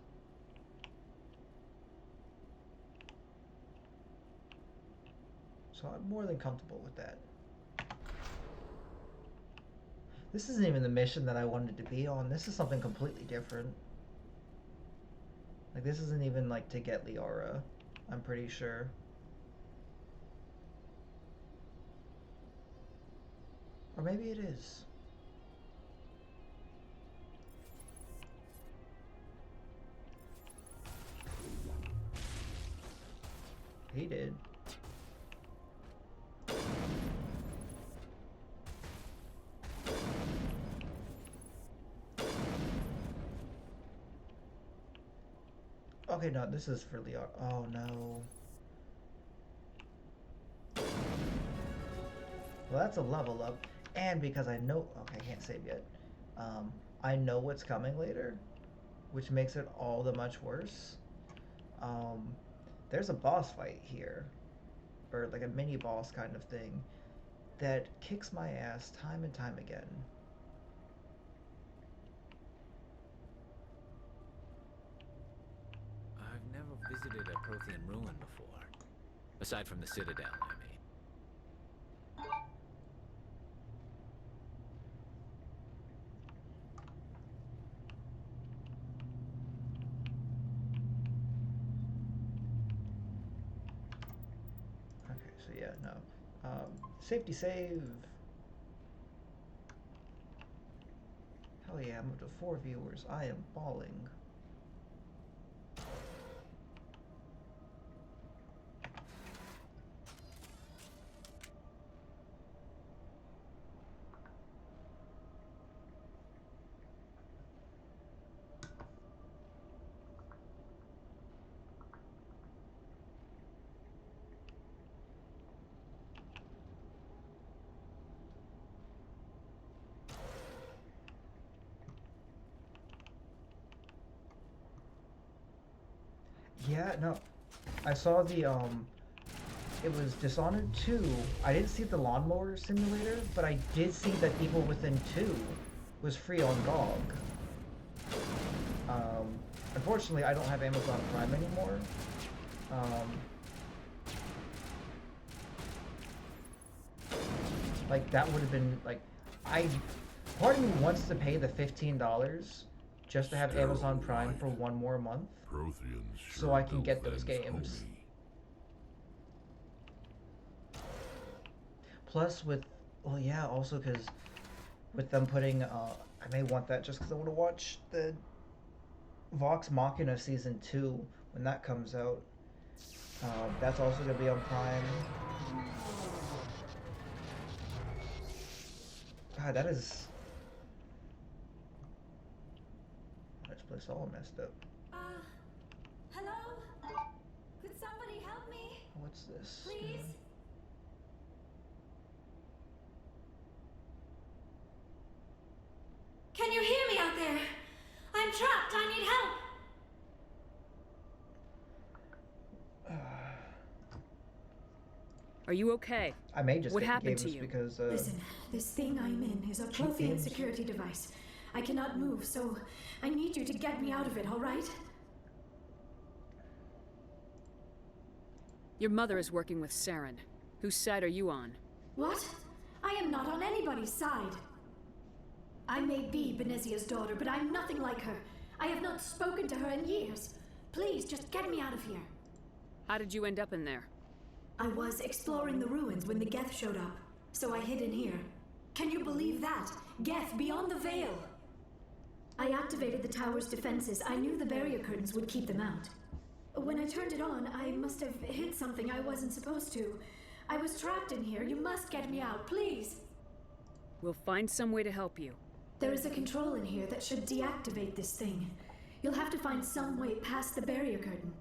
So I'm more than comfortable with that. This isn't even the mission that I wanted to be on. This is something completely different. Like, this isn't even, like, to get Liara, I'm pretty sure. Or maybe it is. He did. Okay, no, this is for Liara. Oh no. Well, that's a level up, and because I know, okay, I can't save yet. I know what's coming later, which makes it all the much worse. There's a boss fight here, or like a mini boss kind of thing, that kicks my ass time and time again. I've never visited a Prothean ruin before. Aside from the Citadel, I mean. Okay, so yeah, no. Safety save. Hell yeah, I'm up to 4 viewers. I am balling. Yeah, no. I saw the, it was Dishonored 2. I didn't see the lawnmower simulator, but I did see that Evil Within 2 was free on GOG. Unfortunately, I don't have Amazon Prime anymore. Like, that would have been, like, part of me wants to pay the $15 just to have Amazon Prime for 1 more month. Protheans So I can get those games. Plus with, well yeah, also because with them putting, I may want that just because I want to watch the Vox Machina Season 2 when that comes out. That's also going to be on Prime. God, that is... This place all messed up. Hello? Could somebody help me? What's this? Please? Can you hear me out there? I'm trapped. I need help. Are you okay? I may just What get the happened games to you? because, Listen, this thing I'm in is a Prothean games. security device. I cannot move, so I need you to get me out of it, all right? Your mother is working with Saren. Whose side are you on? What? I am not on anybody's side. I may be Benezia's daughter, but I'm nothing like her. I have not spoken to her in years. Please, just get me out of here. How did you end up in there? I was exploring the ruins when the Geth showed up, so I hid in here. Can you believe that? Geth beyond the veil! I activated the tower's defenses. I knew the barrier curtains would keep them out. When I turned it on, I must have hit something I wasn't supposed to. I was trapped in here. You must get me out, please! We'll find some way to help you. There is a control in here that should deactivate this thing. You'll have to find some way past the barrier curtain.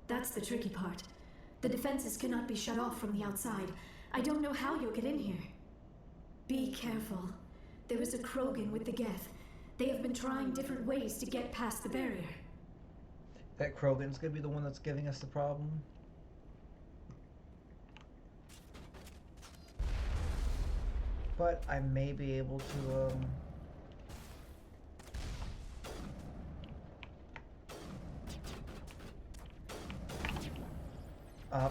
That's the tricky part. The defenses cannot be shut off from the outside. I don't know how you'll get in here. Be careful. There is a Krogan with the Geth. They have been trying different ways to get past the barrier. that Krogan's gonna be the one that's giving us the problem. But I may be able to,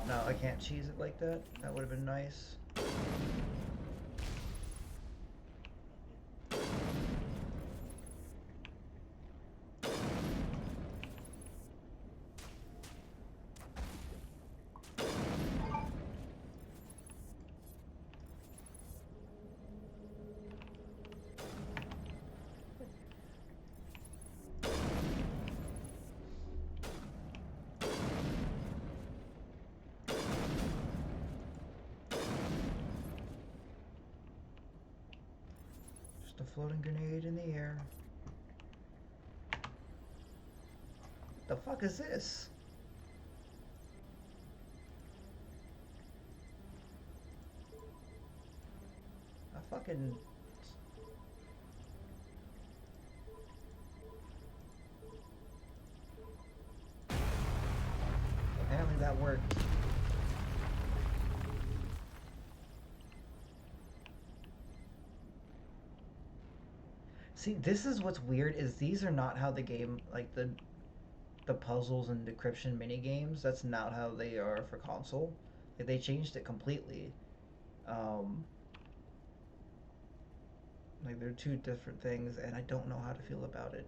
no, I can't cheese it like that. That would have been nice. Just a floating grenade in the air. The fuck is this? fucking... Apparently that worked. See, this is what's weird, is these are not how the game, like the puzzles and decryption mini games, that's not how they are for console. Like, they changed it completely. Like, they're two different things, and I don't know how to feel about it.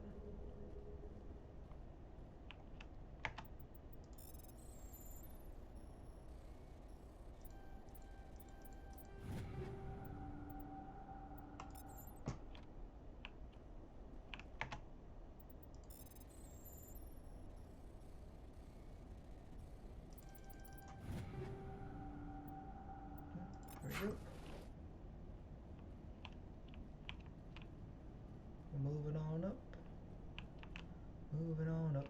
Moving on up. Moving on up.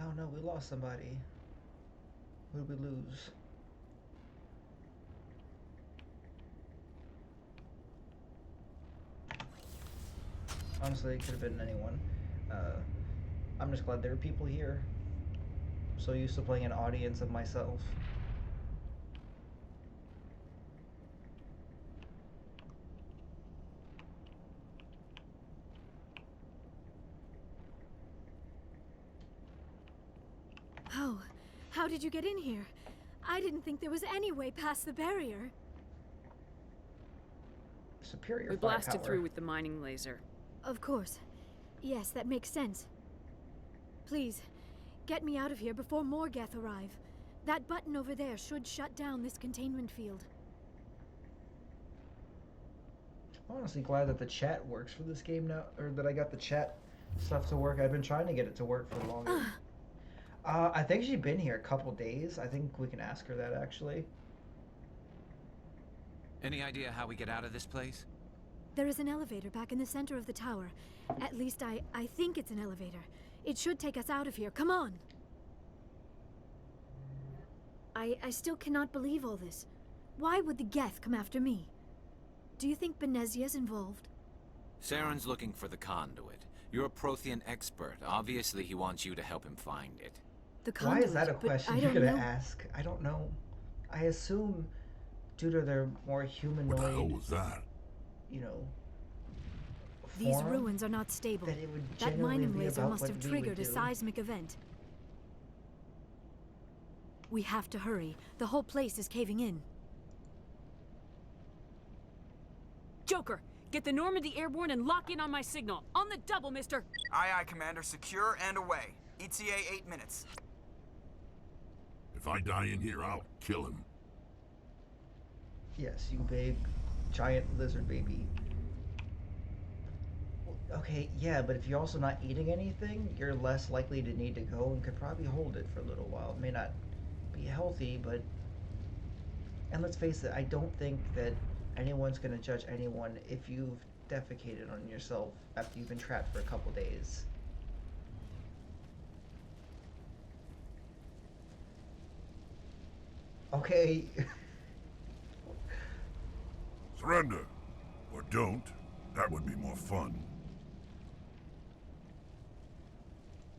Oh no, we lost somebody. Who did we lose? Honestly, it could have been anyone. I'm just glad there are people here. I'm so used to playing an audience of myself. Oh, how did you get in here? I didn't think there was any way past the barrier. Superior We blasted firepower. through with the mining laser. Of course. Yes, that makes sense. Please, get me out of here before more Geth arrive. That button over there should shut down this containment field. I'm honestly glad that the chat works for this game now, or that I got the chat stuff to work. I've been trying to get it to work for longer. I think she's been here a couple days. I think we can ask her that, actually. Any idea how we get out of this place? There is an elevator back in the center of the tower. At least I think it's an elevator. It should take us out of here. Come on! I still cannot believe all this. Why would the Geth come after me? Do you think Benezia's involved? Saren's looking for the conduit. You're a Prothean expert. Obviously, he wants you to help him find it. The Why conduit, is that a but question I you're don't gonna know. ask? I don't know. I assume due to their more humanoid, What the hell was that? you know, These form, ruins are not stable. that it would That genuinely mining be laser about must what have we would triggered a do. seismic event. We have to hurry. The whole place is caving in. Joker, get the Normandy airborne and lock in on my signal. On the double, mister. Aye, aye, Commander. Secure and away. ETA 8 minutes. If I die in here, I'll kill him. Yes, you big, giant lizard baby. Okay, yeah, but if you're also not eating anything, you're less likely to need to go and could probably hold it for a little while. It may not be healthy, but... And let's face it, I don't think that anyone's going to judge anyone if you've defecated on yourself after you've been trapped for a couple days. Okay. Surrender. Or don't. That would be more fun.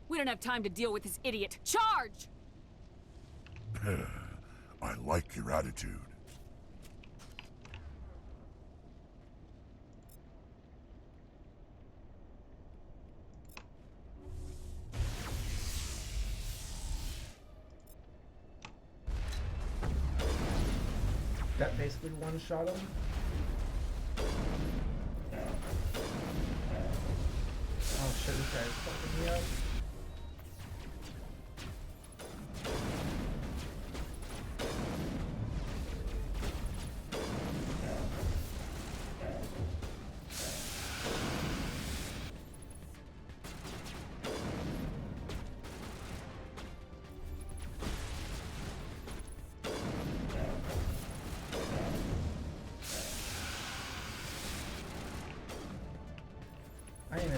We don't have time to deal with this idiot. Charge! I like your attitude. That basically one-shot him. Oh shit, this guy's fucking me up.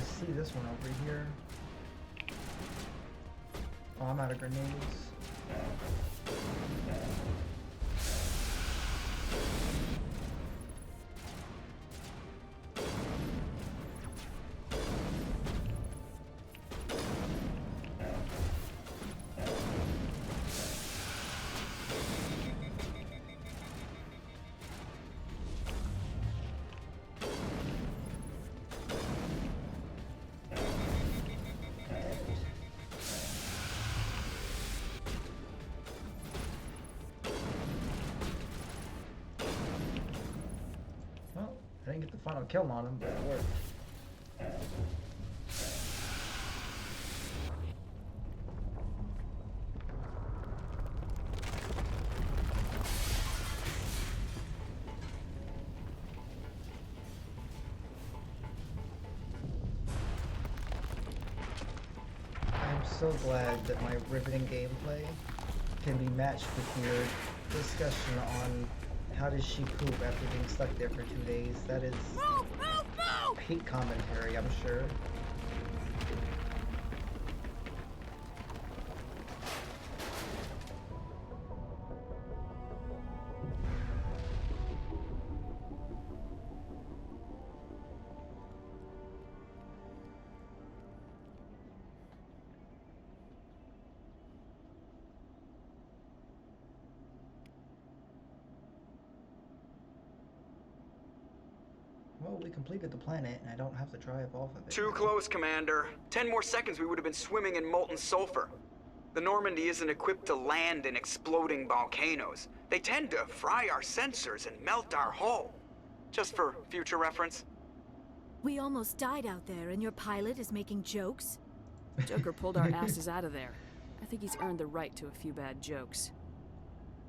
see this one over here. Oh, I'm out of grenades. I didn't get the final kill on him, but it worked. I'm so glad that my riveting gameplay can be matched with your discussion on how does she poop after being stuck there for 2 days. That is peak commentary, I'm sure. Well, we completed the planet, and I don't have to drive off of it. Too close, Commander. 10 more seconds we would have been swimming in molten sulfur. The Normandy isn't equipped to land in exploding volcanoes. They tend to fry our sensors and melt our hull. Just for future reference. We almost died out there, and your pilot is making jokes? Joker pulled our asses out of there. I think he's earned the right to a few bad jokes.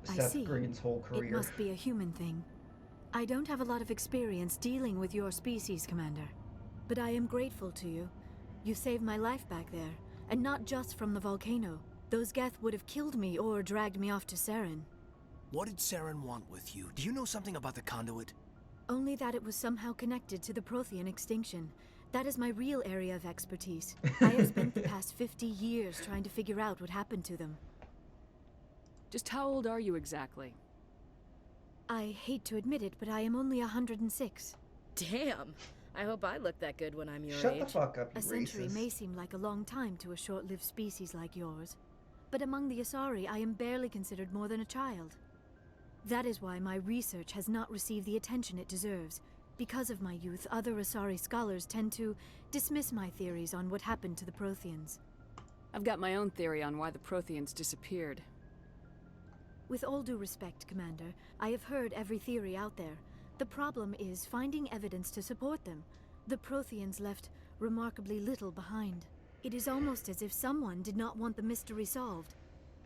I Seth see. Green's whole career. It must be a human thing. I don't have a lot of experience dealing with your species, Commander. But I am grateful to you. You saved my life back there, and not just from the volcano. Those Geth would have killed me or dragged me off to Saren. What did Saren want with you? Do you know something about the conduit? Only that it was somehow connected to the Prothean extinction. That is my real area of expertise. I have spent the past 50 years trying to figure out what happened to them. Just how old are you exactly? I hate to admit it, but I am only 106. Damn! I hope I look that good when I'm your Shut age. the fuck up, you A century racist. may seem like a long time to a short-lived species like yours, but among the Asari, I am barely considered more than a child. That is why my research has not received the attention it deserves. Because of my youth, other Asari scholars tend to dismiss my theories on what happened to the Protheans. I've got my own theory on why the Protheans disappeared. With all due respect, Commander, I have heard every theory out there. The problem is finding evidence to support them. The Protheans left remarkably little behind. It is almost as if someone did not want the mystery solved.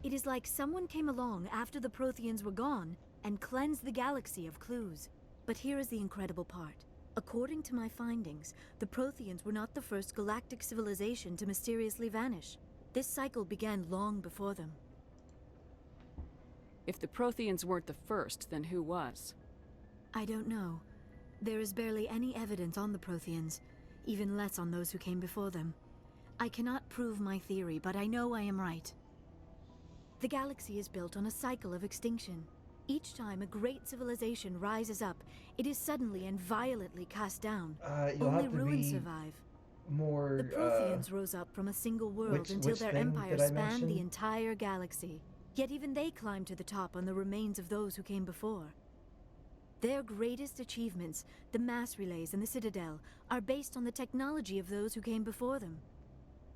It is like someone came along after the Protheans were gone and cleansed the galaxy of clues. But here is the incredible part. According to my findings, the Protheans were not the first galactic civilization to mysteriously vanish. This cycle began long before them. If the Protheans weren't the first, then who was? I don't know. There is barely any evidence on the Protheans, even less on those who came before them. I cannot prove my theory, but I know I am right. The galaxy is built on a cycle of extinction. Each time a great civilization rises up, it is suddenly and violently cast down. You'll Only have to ruins be survive. more. The Protheans rose up from a single world until which their thing empire did I spanned mention? the entire galaxy. Yet even they climbed to the top on the remains of those who came before. Their greatest achievements, the mass relays and the Citadel, are based on the technology of those who came before them.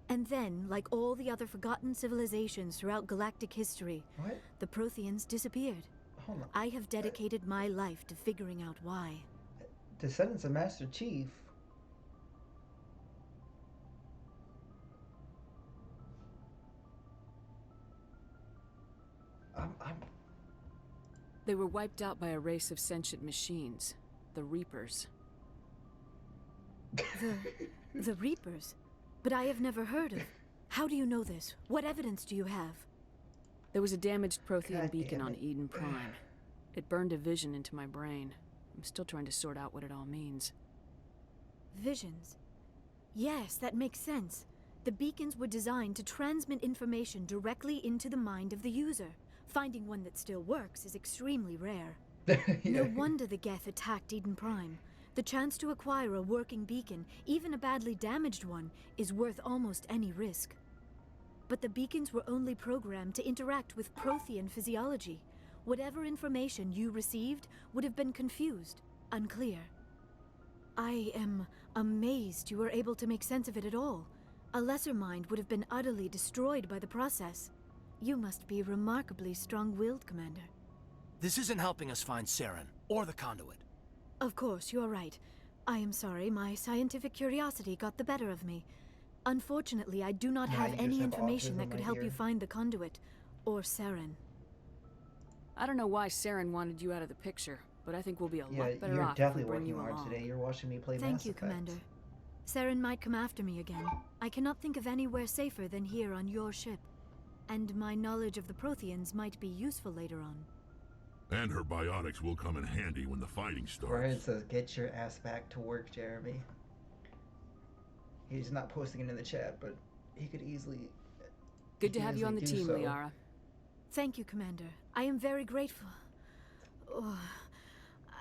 And then, like all the other forgotten civilizations throughout galactic history, What? the Protheans disappeared. Hold on. I have dedicated my life to figuring out why. Descendants of Master Chief. They were wiped out by a race of sentient machines, the Reapers. The Reapers? But I have never heard of. How do you know this? What evidence do you have? There was a damaged Prothean God beacon damn on it. Eden Prime. It burned a vision into my brain. I'm still trying to sort out what it all means. Visions. Yes, that makes sense. The beacons were designed to transmit information directly into the mind of the user. Finding one that still works is extremely rare. No wonder the Geth attacked Eden Prime. The chance to acquire a working beacon, even a badly damaged one, is worth almost any risk. But the beacons were only programmed to interact with Prothean physiology. Whatever information you received would have been confused, unclear. I am amazed you were able to make sense of it at all. A lesser mind would have been utterly destroyed by the process. You must be remarkably strong-willed, Commander. This isn't helping us find Saren, or the conduit. Of course, you're right. I am sorry, my scientific curiosity got the better of me. Unfortunately, I do not have any information that could help you find the conduit, or Saren. I don't know why Saren wanted you out of the picture, but I think we'll be a lot better you're off definitely if we bring working you hard along. today. You're watching me play Thank Mass you, Effect. Commander. Saren might come after me again. I cannot think of anywhere safer than here on your ship. And my knowledge of the Protheans might be useful later on. And her biotics will come in handy when the fighting starts. Brian says, get your ass back to work, Jeremy. He's not posting it in the chat, but he could easily... Good to have you on the team, Liara. Thank you, Commander. I am very grateful. Oh,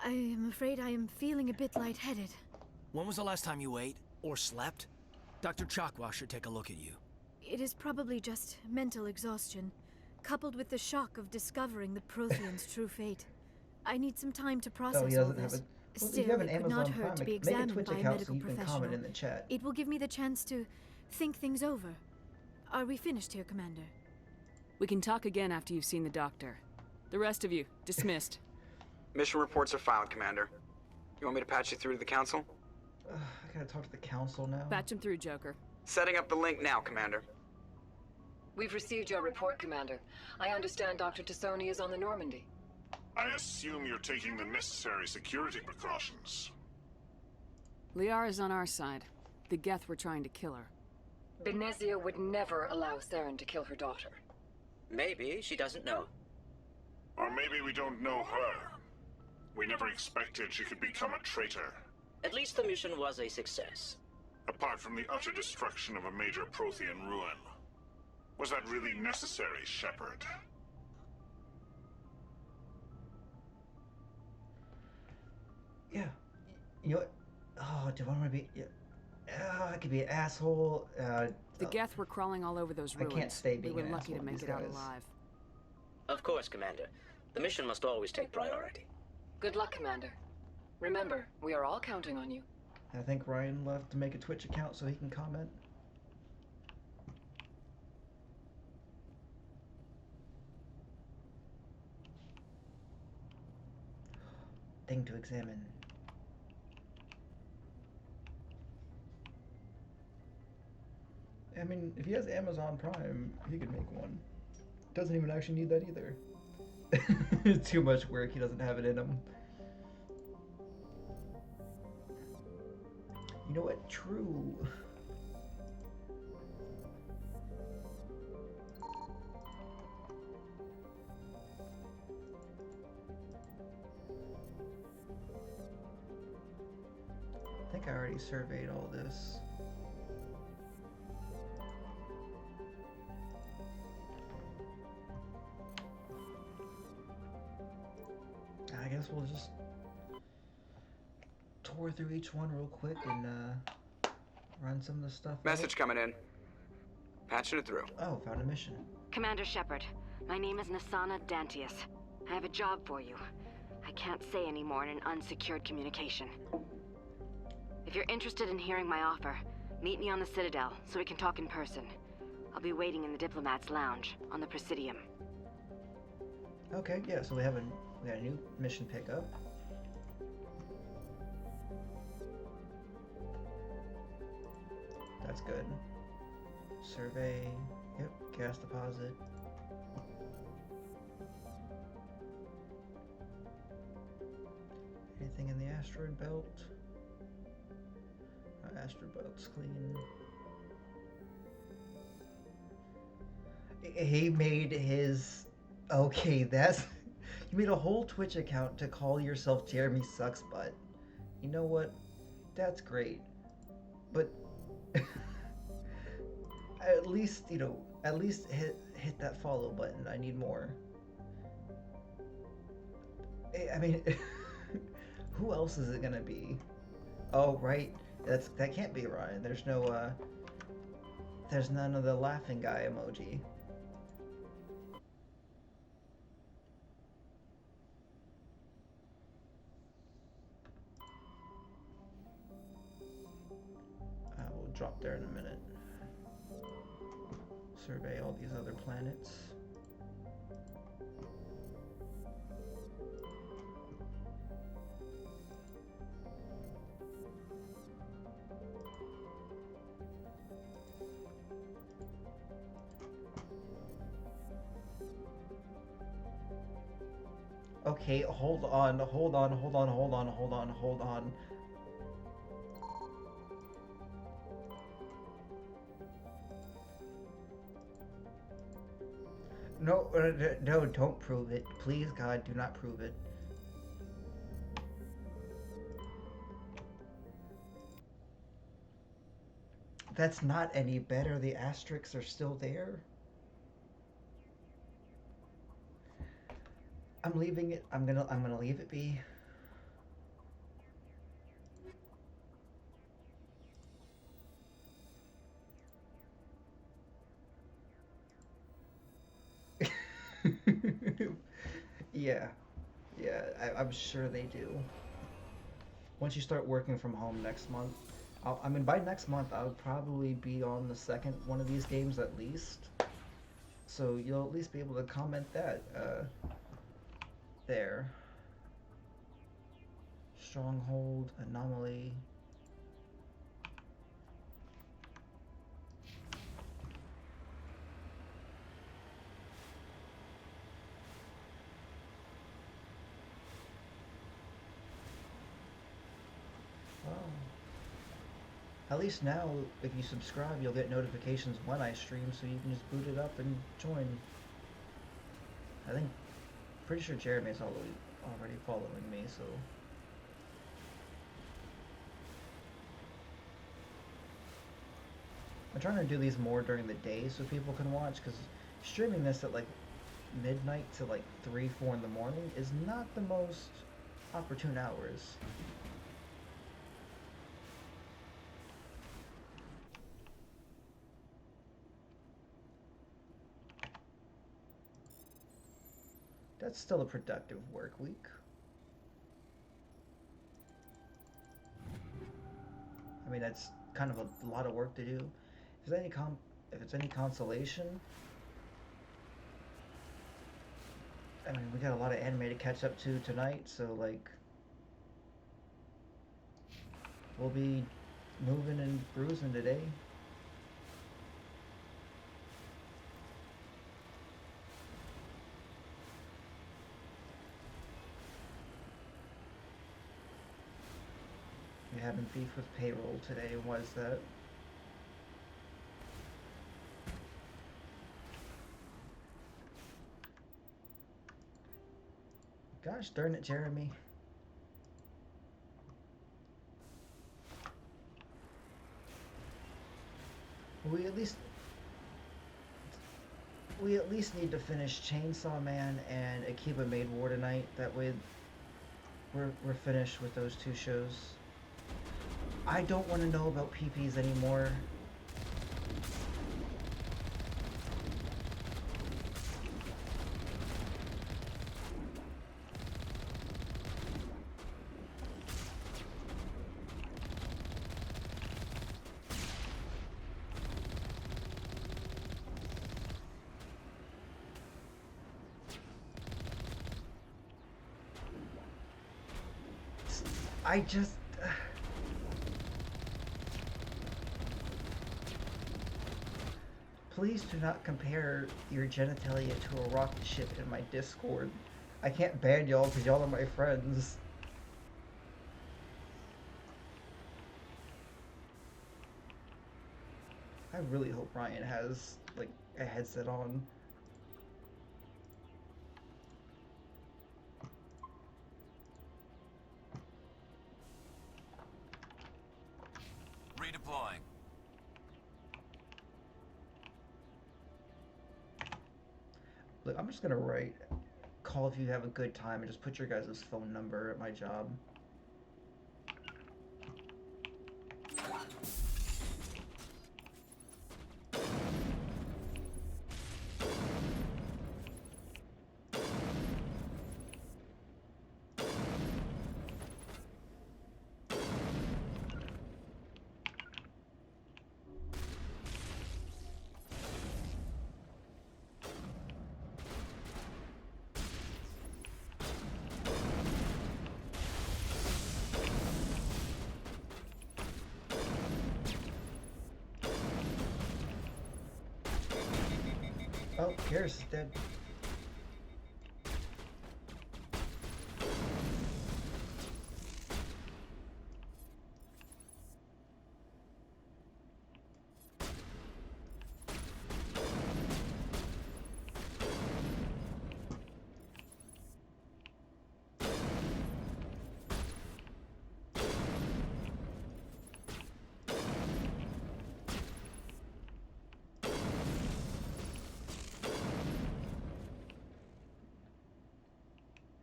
I am afraid I am feeling a bit lightheaded. When was the last time you ate, or slept? Dr. Chakwa should take a look at you. It is probably just mental exhaustion, coupled with the shock of discovering the Prothean's true fate. I need some time to process all this. Still, it could not hurt to be examined by a medical professional. In the chat. It will give me the chance to think things over. Are we finished here, Commander? We can talk again after you've seen the doctor. The rest of you, dismissed. Mission reports are filed, Commander. You want me to patch you through to the Council? I gotta talk to the Council now. Patch him through, Joker. Setting up the link now, Commander. We've received your report, Commander. I understand Dr. Tassoni is on the Normandy. I assume you're taking the necessary security precautions. Liara's on our side. The Geth were trying to kill her. Benezia would never allow Saren to kill her daughter. Maybe she doesn't know. Or maybe we don't know her. We never expected she could become a traitor. At least the mission was a success. Apart from the utter destruction of a major Prothean ruin. Was that really necessary, Shepard? Yeah. You know what? Oh, do I want to be... Yeah. I could be an asshole. The Geth were crawling all over those ruins. I can't stay being We were an lucky to asshole make it out alive. Of course, Commander. The mission must always take priority. Good luck, Commander. Remember, we are all counting on you. I think Ryan left to make a Twitch account so he can comment. Thing to examine. I mean, if he has Amazon Prime, he could make one. Doesn't even actually need that either. It's too much work, he doesn't have it in him. You know what? True. I think I already surveyed all this. I guess we'll just tour through each one real quick and run some of the stuff. Message coming in. Patching it through. Oh, found a mission. Commander Shepard, my name is Nassana Dantius. I have a job for you. I can't say any more in an unsecured communication. If you're interested in hearing my offer, meet me on the Citadel so we can talk in person. I'll be waiting in the Diplomat's Lounge on the Presidium. Okay, yeah, so we got a new mission pickup. That's good. Survey, yep, gas deposit. Anything in the asteroid belt? Asteroid belt's clean. He made his... Okay, that's... You made a whole Twitch account to call yourself Jeremy Sucks Butt. You know what? That's great. But At least, you know, at least hit that follow button. I need more. I mean, who else is it gonna be? Oh, right. That can't be Ryan. There's no there's none of the laughing guy emoji. I will drop there in a minute. Survey all these other planets. Okay, hold on. No, no, don't prove it. Please, God, do not prove it. That's not any better. The asterisks are still there. I'm leaving it. I'm gonna leave it be. Yeah, I'm sure they do. Once you start working from home next month, I mean, by next month, I'll probably be on the second one of these games at least. So you'll at least be able to comment that, there. Stronghold, Anomaly. At least now, if you subscribe, you'll get notifications when I stream, so you can just boot it up and join. I think, pretty sure Jeremy's already following me, so. I'm trying to do these more during the day so people can watch, because streaming this at like midnight to like 3, 4 in the morning is not the most opportune hours. That's still a productive work week. I mean, that's kind of a lot of work to do. If it's any consolation, I mean, we got a lot of anime to catch up to tonight, so like, we'll be moving and bruising today. You're having beef with payroll today. Why is that? Gosh darn it, Jeremy. We at least need to finish Chainsaw Man and Akiba Maid War tonight. That way we're finished with those two shows. I don't want to know about PPs anymore. I just... Please do not compare your genitalia to a rocket ship in my Discord. I can't ban y'all because y'all are my friends. I really hope Ryan has, like, a headset on. Redeploying. I'm just gonna write, call if you have a good time, and just put your guys' phone number at my job. Oh, Garrus is dead.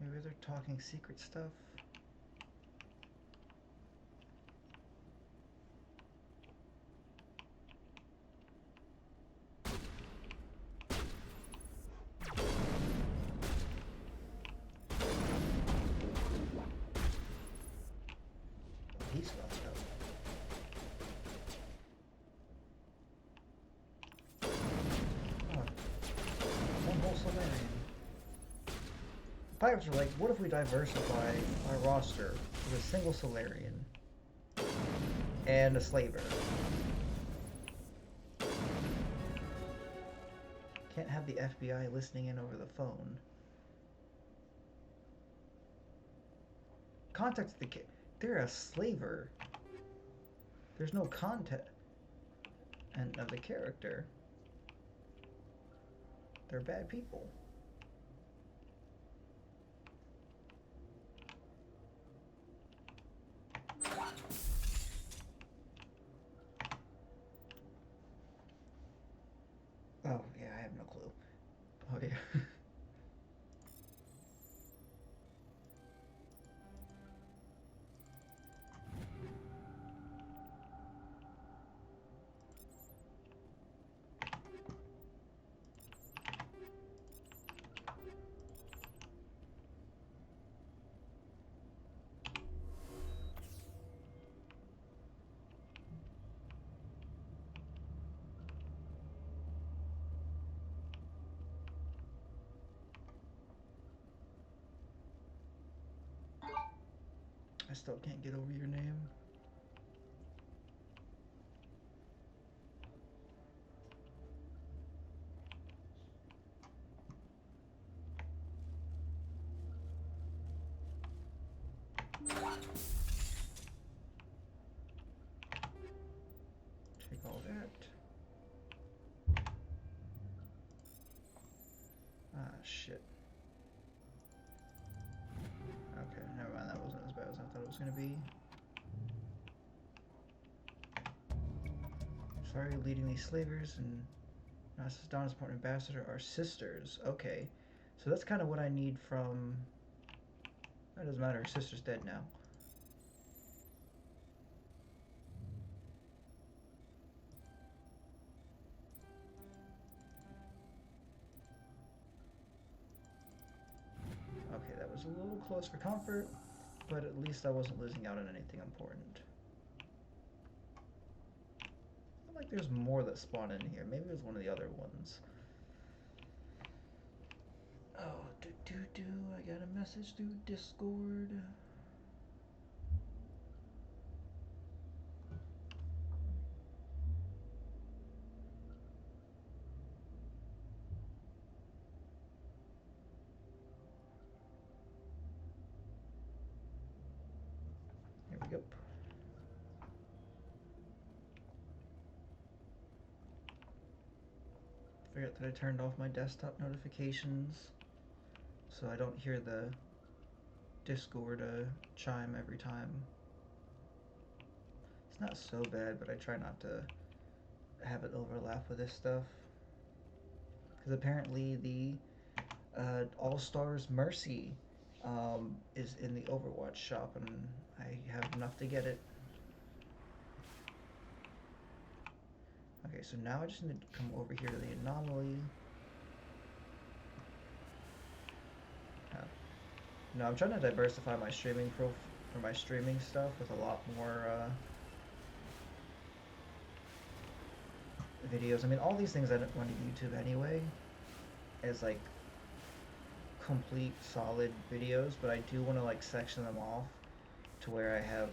Maybe they're talking secret stuff. He's fucked up. Oh. One whole Solarian. Pirates are like, what if we diversify our roster with a single Solarian and a slaver? Can't have the FBI listening in over the phone. Contact the kid. They're a slaver. There's no content and of the character. They're bad people. Oh, yeah, I have no clue. Oh, yeah. I still can't get over your name. Take all that. Ah, shit. Okay, never mind, that wasn't as bad as I thought it was gonna be. Sorry, leading these slavers and Mrs. Donna's Port Ambassador are sisters. Okay, so that's kind of what I need from... That doesn't matter, her sister's dead now. Okay, that was a little close for comfort, but at least I wasn't losing out on anything important. I feel like there's more that spawn in here. Maybe it was one of the other ones. Oh, I got a message through Discord. Here we go. Forgot that I turned off my desktop notifications so I don't hear the Discord chime every time. It's not so bad, but I try not to have it overlap with this stuff. Because apparently the All Stars Mercy is in the Overwatch shop, and I have enough to get it. Okay, so now I just need to come over here to the anomaly. No, I'm trying to diversify my streaming my streaming stuff with a lot more videos. I mean, all these things I don't run to YouTube anyway, as like complete solid videos, but I do want to like section them off to where I have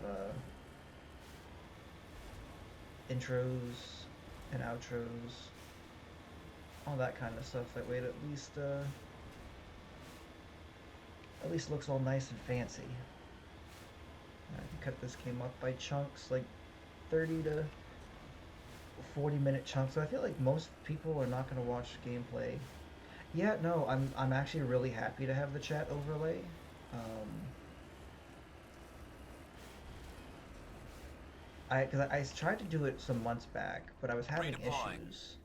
intros and outros, all that kind of stuff. That way it at least looks all nice and fancy. I can cut this game up by chunks, like 30 to 40-minute chunks. So I feel like most people are not going to watch gameplay. Yeah, no, I'm actually really happy to have the chat overlay. Because I tried to do it some months back, but I was having issues.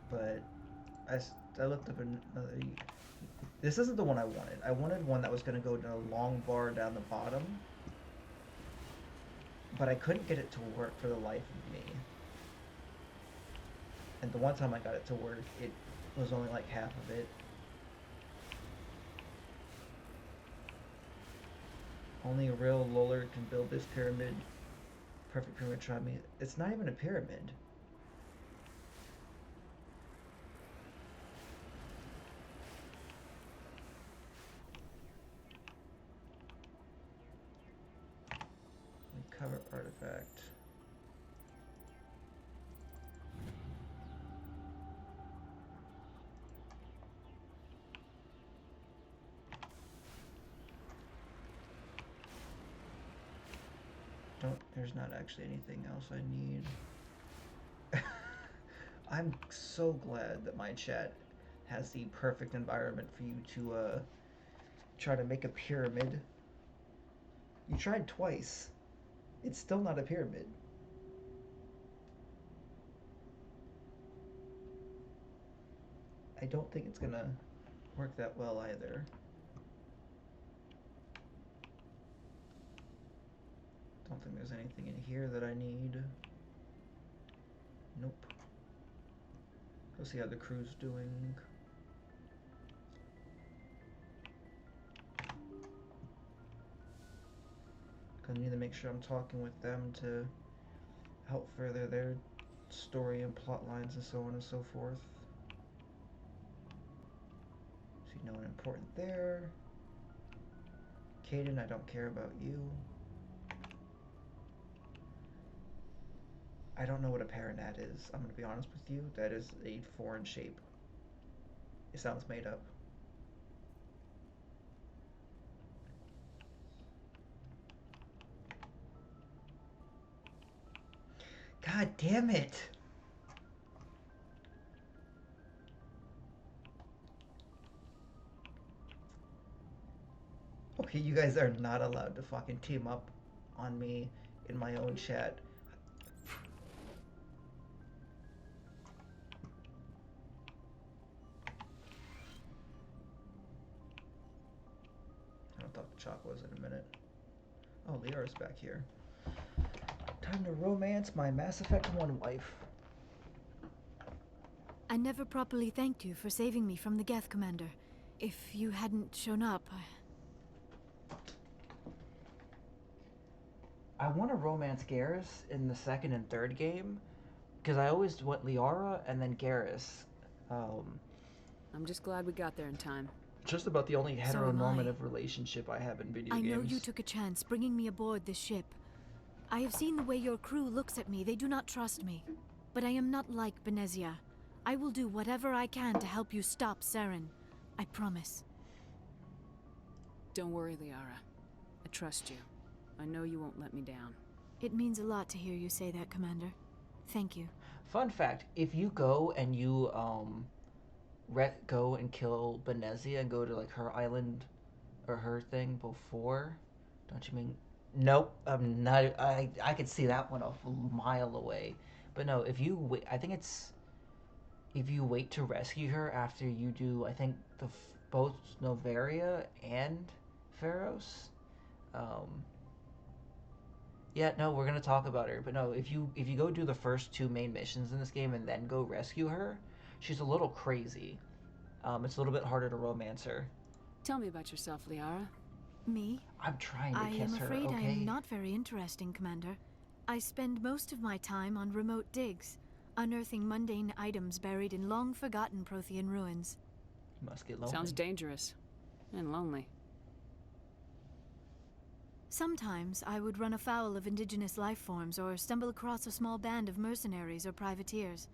But I looked up another. This isn't the one I wanted. I wanted one that was going to go to a long bar down the bottom, but I couldn't get it to work for the life of me. And the one time I got it to work, it was only like half of it. Only a real loler can build this pyramid. Perfect pyramid, try me. It's not even a pyramid. Cover artifact. There's not actually anything else I need. I'm so glad that my chat has the perfect environment for you to try to make a pyramid. You tried twice. It's still not a pyramid. I don't think it's gonna work that well either. Don't think there's anything in here that I need. Nope. Go see how the crew's doing. I need to make sure I'm talking with them to help further their story and plot lines and so on and so forth. See no one important there. Caden, I don't care about you. I don't know what a Paranat is. I'm going to be honest with you. That is a foreign shape. It sounds made up. God damn it! Okay, you guys are not allowed to fucking team up on me in my own chat. I'll talk to Chocos in a minute. Oh, Liara's back here. Time to romance my Mass Effect 1 wife. I never properly thanked you for saving me from the Geth, Commander. If you hadn't shown up, I want to romance Garrus in the second and third game, because I always went Liara and then Garrus. I'm just glad we got there in time. Just about the only heteronormative relationship I have in video games. I know you took a chance bringing me aboard this ship. I have seen the way your crew looks at me. They do not trust me. But I am not like Benezia. I will do whatever I can to help you stop Saren. I promise. Don't worry, Liara. I trust you. I know you won't let me down. It means a lot to hear you say that, Commander. Thank you. Fun fact, if you go and you go and kill Benezia and go to like her island or her thing before, don't you mean Nope, I'm not. I could see that one a mile away. But no, if you wait, I think it's if you wait to rescue her after you do, I think both Novaria and Pharaohs. Um, yeah, no, we're gonna talk about her. But no, if you go do the first two main missions in this game and then go rescue her, she's a little crazy. It's a little bit harder to romance her. Tell me about yourself, Liara. Me? I'm trying to I kiss am her, afraid okay? I am not very interesting, Commander. I spend most of my time on remote digs, unearthing mundane items buried in long-forgotten Prothean ruins. You must get lonely. Sounds dangerous. And lonely. Sometimes I would run afoul of indigenous life forms or stumble across a small band of mercenaries or privateers,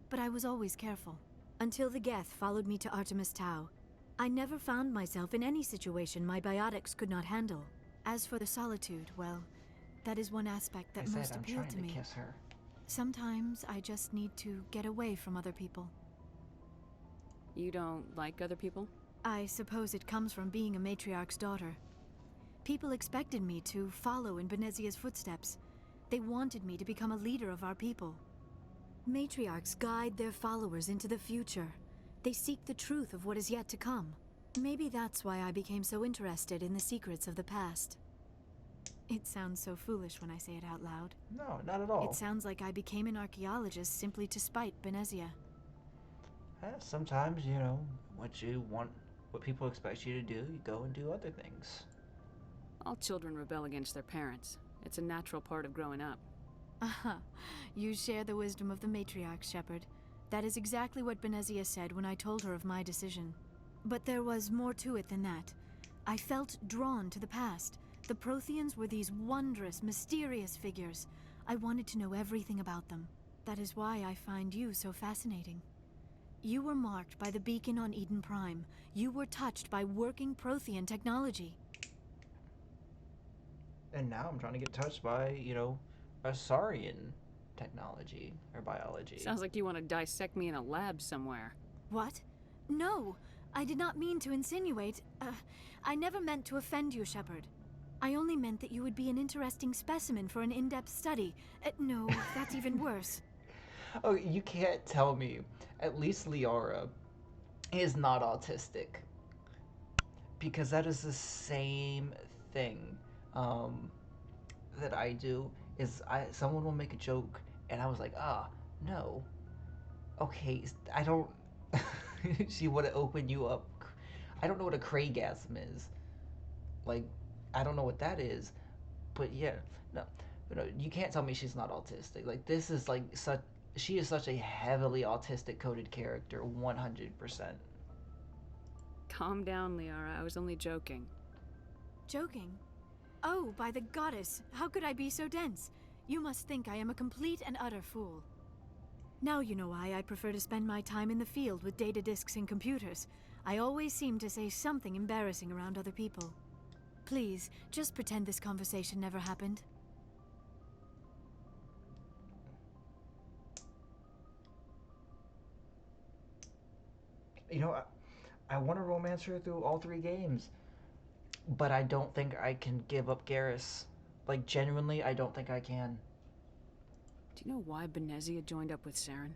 but I was always careful. Until the Geth followed me to Artemis Tau, I never found myself in any situation my biotics could not handle. As for the solitude, well, that is one aspect that most appealed to me. Kiss her. Sometimes I just need to get away from other people. You don't like other people? I suppose it comes from being a matriarch's daughter. People expected me to follow in Benezia's footsteps. They wanted me to become a leader of our people. Matriarchs guide their followers into the future. They seek the truth of what is yet to come. Maybe that's why I became so interested in the secrets of the past. It sounds so foolish when I say it out loud. No, not at all. It sounds like I became an archaeologist simply to spite Benezia. Sometimes, what you want, what people expect you to do, you go and do other things. All children rebel against their parents. It's a natural part of growing up. Aha, you share the wisdom of the matriarch, Shepard. That is exactly what Benezia said when I told her of my decision. But there was more to it than that. I felt drawn to the past. The Protheans were these wondrous, mysterious figures. I wanted to know everything about them. That is why I find you so fascinating. You were marked by the beacon on Eden Prime. You were touched by working Prothean technology. And now I'm trying to get touched by, Asarian technology or biology. Sounds like you want to dissect me in a lab somewhere. What? No, I did not mean to insinuate. I never meant to offend you, Shepard. I only meant that you would be an interesting specimen for an in-depth study. No, that's even worse. Oh, you can't tell me. At least Liara is not autistic. Because that is the same thing that I do. Someone will make a joke, and I was like, no. Okay, I don't... She would open you up. I don't know what a craygasm is. Like, I don't know what that is. But yeah, no, you can't tell me she's not autistic. Like, this is like such... She is such a heavily autistic coded character, 100%. Calm down, Liara. I was only joking. Joking? Oh, by the goddess, how could I be so dense? You must think I am a complete and utter fool. Now you know why I prefer to spend my time in the field with data disks and computers. I always seem to say something embarrassing around other people. Please, just pretend this conversation never happened. I want to romance her through all 3 games. But I don't think I can give up Garrus. Like, genuinely, I don't think I can. Do you know why Benezia joined up with Saren?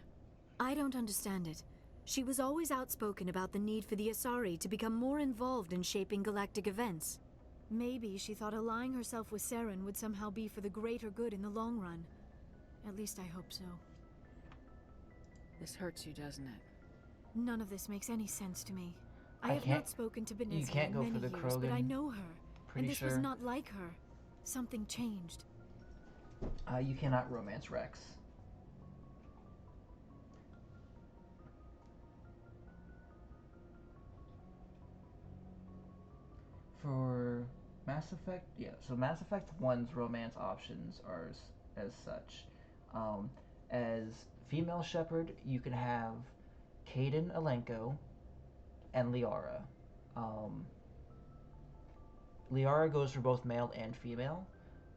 I don't understand it. She was always outspoken about the need for the Asari to become more involved in shaping galactic events. Maybe she thought allying herself with Saren would somehow be for the greater good in the long run. At least I hope so. This hurts you, doesn't it? None of this makes any sense to me. I have not spoken to Benezia in many years, but I know her. And this was not like her. Something changed. You cannot romance Rex. For Mass Effect, yeah, so Mass Effect 1's romance options are as such. As female Shepard, you can have Kaidan Alenko and Liara. Liara goes for both male and female,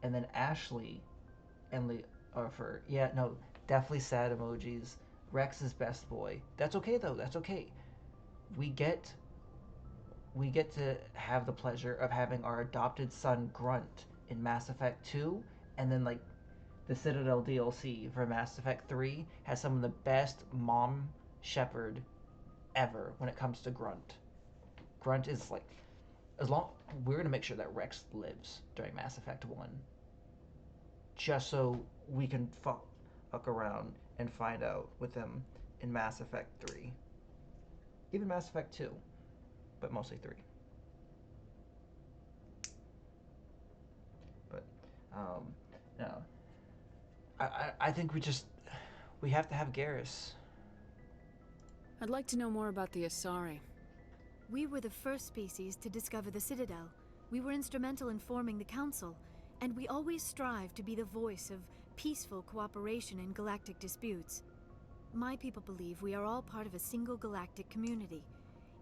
and then Ashley and definitely sad emojis. Rex is best boy. That's okay though. That's okay. We get to have the pleasure of having our adopted son Grunt in Mass Effect 2, and then like the Citadel DLC for Mass Effect 3 has some of the best Mom Shepard ever when it comes to Grunt. Grunt is like, as long we're gonna make sure that Rex lives during Mass Effect 1, just so we can fuck around and find out with him in Mass Effect 3, even Mass Effect 2, but mostly 3. But no, I think we have to have Garrus. I'd like to know more about the Asari. We were the first species to discover the Citadel. We were instrumental in forming the Council, and we always strive to be the voice of peaceful cooperation in galactic disputes. My people believe we are all part of a single galactic community.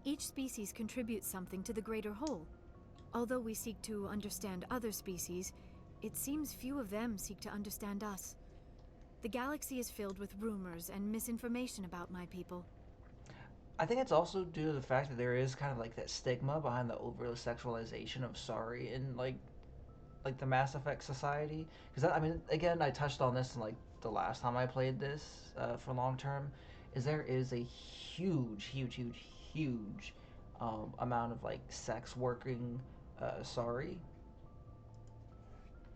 Each species contributes something to the greater whole. Although we seek to understand other species, it seems few of them seek to understand us. The galaxy is filled with rumors and misinformation about my people. I think it's also due to the fact that there is kind of like that stigma behind the over sexualization of Sari in like the Mass Effect society. Because I mean, again, I touched on this in like the last time I played this for long term. Is there is a huge amount of like sex working Sari.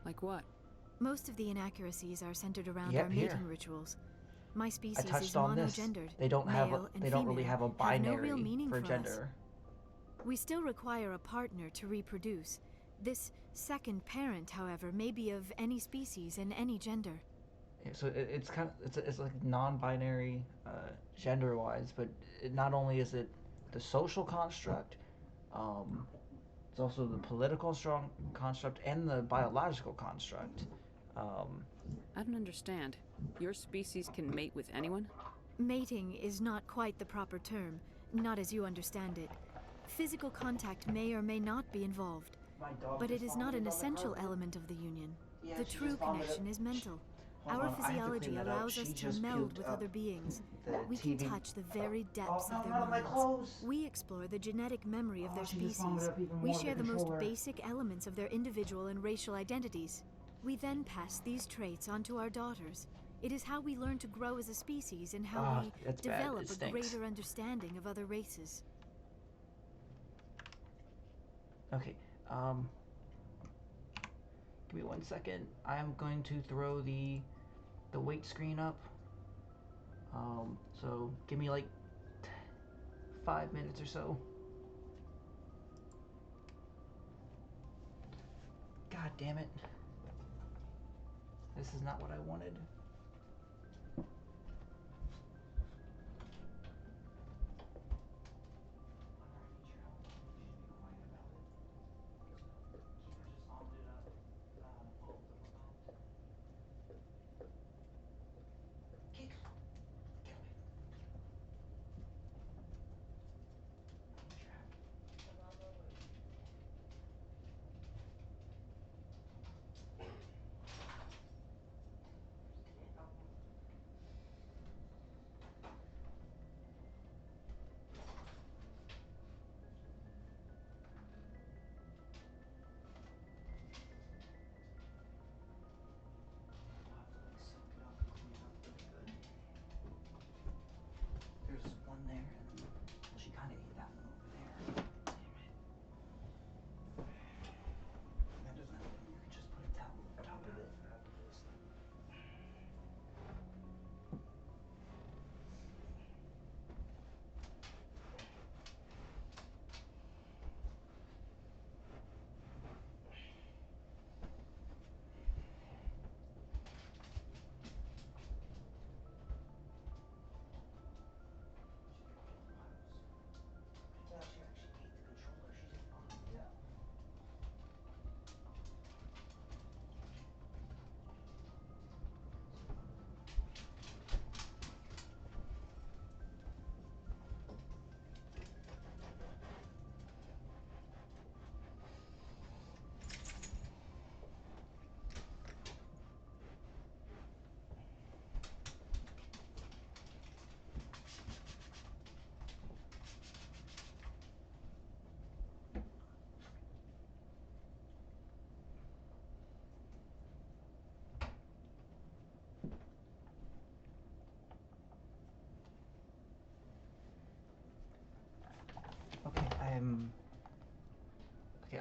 Like what? Most of the inaccuracies are centered around Yep, our here. mating rituals. My species I touched is on this. monogendered. They don't have Male and they don't really female have a no binary real meaning for us. gender. We still require a partner to reproduce. This second parent, however, may be of any species and any gender. Yeah, so it's kind of it's like non-binary gender-wise, but not only is it the social construct, it's also the political construct and the biological construct. I don't understand. Your species can mate with anyone? Mating is not quite the proper term, not as you understand it. Physical contact may or may not be involved, but it is not an essential element of the union. Yeah, The she true just vomited connection up. is mental. Hold Our on, I have to physiology clean that up. allows us She to just meld puked with up other beings. the We can TV. touch the very depths Oh, of no, their not my minds. clothes. We explore the genetic memory of their she just vomited species. up even We more of share the the most controller. basic elements of their individual and racial identities. We then pass these traits onto our daughters. It is how we learn to grow as a species and how we that's bad. develop It a stinks. greater understanding of other races. Okay, give me 1 second. I'm going to throw the weight screen up. So give me like 5 minutes or so. God damn it. This is not what I wanted.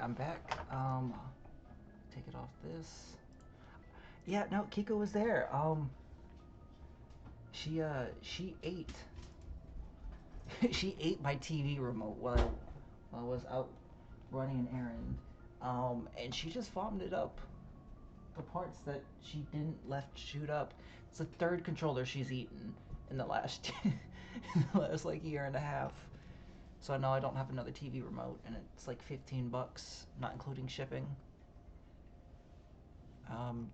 I'm back. Take it off this. Yeah, no, Kiko was there. She ate. She ate my TV remote while I was out running an errand. And she just vomited up the parts that she didn't left shoot up. It's the third controller she's eaten in the last like year and a half. So now I don't have another TV remote, and it's like $15, not including shipping.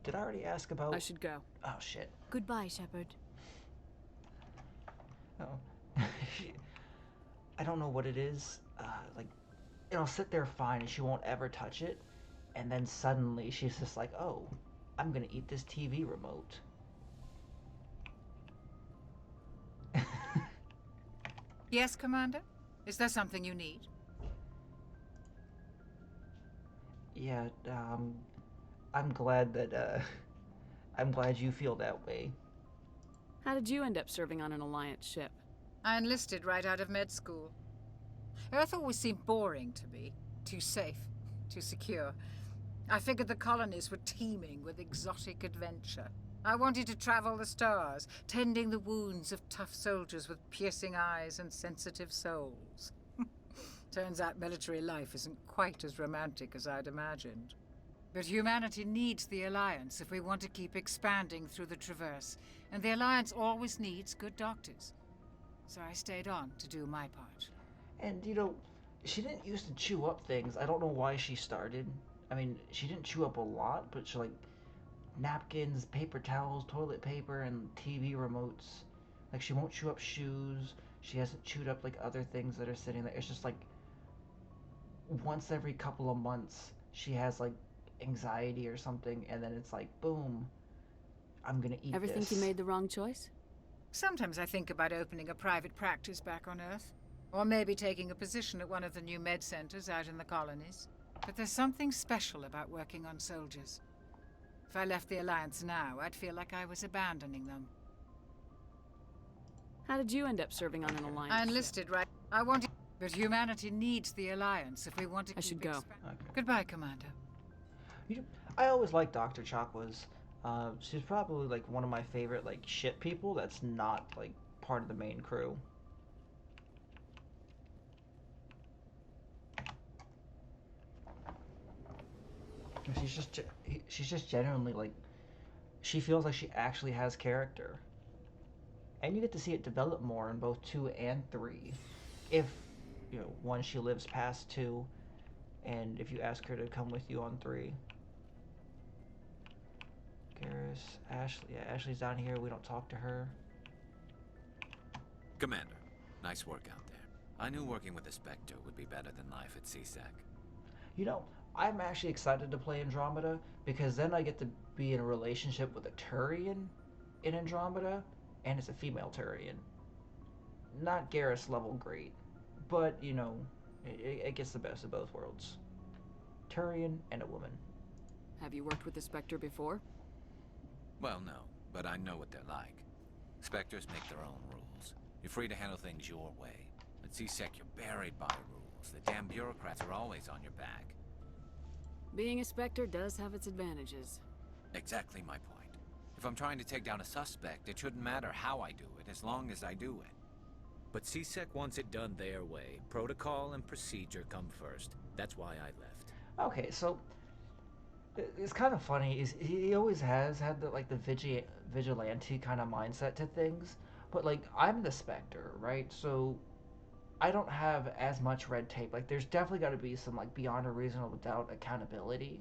Did I already ask about... I should go. Oh, shit. Goodbye, Shepard. Oh. I don't know what it is. Like, it'll sit there fine, and she won't ever touch it. And then suddenly, she's just like, oh, I'm gonna eat this TV remote. Yes, Commander? Is there something you need? Yeah, I'm glad that, I'm glad you feel that way. How did you end up serving on an Alliance ship? I enlisted right out of med school. Earth always seemed boring to me. Too safe, too secure. I figured the colonies were teeming with exotic adventure. I wanted to travel the stars, tending the wounds of tough soldiers with piercing eyes and sensitive souls. Turns out military life isn't quite as romantic as I'd imagined. But humanity needs the Alliance if we want to keep expanding through the Traverse, and the Alliance always needs good doctors. So I stayed on to do my part. And, you know, she didn't used to chew up things. I don't know why she started. I mean, she didn't chew up a lot, but she, like, napkins, paper towels, toilet paper, and TV remotes. Like, she won't chew up shoes. She hasn't chewed up, like, other things that are sitting there. It's just, like, once every couple of months, she has, like, anxiety or something, and then it's like, boom, I'm gonna eat Ever this. think you made the wrong choice? Sometimes I think about opening a private practice back on Earth. Or maybe taking a position at one of the new med centers out in the colonies. But there's something special about working on soldiers. If I left the Alliance now, I'd feel like I was abandoning them. How did you end up serving on an Alliance I ship? enlisted right... I wanted... But humanity needs the Alliance if we want to keep... I should go. Okay. Goodbye, Commander. I always liked Dr. Chakwas. She's probably, like, one of my favorite, like, ship people that's not, like, part of the main crew. She's just genuinely, like, she feels like she actually has character. And you get to see it develop more in both 2 and 3. If, you know, one, she lives past 2, and if you ask her to come with you on 3. Garrus, Ashley. Yeah, Ashley's down here. We don't talk to her. Commander, nice work out there. I knew working with the Spectre would be better than life at CSEC. You know, I'm actually excited to play Andromeda, because then I get to be in a relationship with a Turian in Andromeda, and it's a female Turian. Not Garrus level great, but, you know, it gets the best of both worlds. Turian and a woman. Have you worked with the Spectre before? Well, no, but I know what they're like. Spectres make their own rules. You're free to handle things your way. At CSEC, you're buried by rules. The damn bureaucrats are always on your back. Being a Spectre does have its advantages. Exactly my point. If I'm trying to take down a suspect, it shouldn't matter how I do it, as long as I do it. But CSEC wants it done their way. Protocol and procedure come first. That's why I left. Okay, so it's kind of funny. Is he always has had the, like, the vigilante kind of mindset to things, but, like, I'm the Spectre, right? So I don't have as much red tape. Like, there's definitely got to be some, like, beyond a reasonable doubt accountability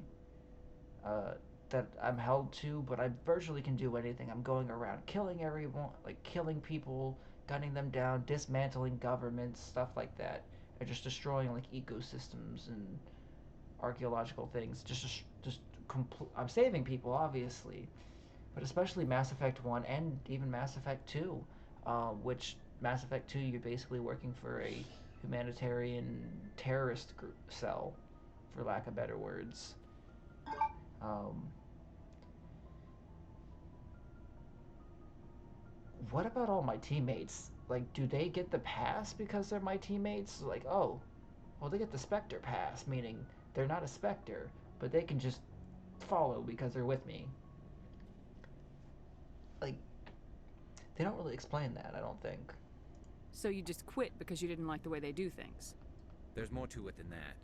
that I'm held to, but I virtually can do anything. I'm going around killing everyone, like, killing people, gunning them down, dismantling governments, stuff like that, and just destroying, like, ecosystems and archaeological things. I'm saving people, obviously, but especially Mass Effect 1 and even Mass Effect 2, which Mass Effect 2, you're basically working for a humanitarian terrorist group cell, for lack of better words. What about all my teammates? Like, do they get the pass because they're my teammates? Like, oh, well, they get the Spectre pass, meaning they're not a Spectre, but they can just follow because they're with me. Like, they don't really explain that, I don't think. So you just quit because you didn't like the way they do things? There's more to it than that.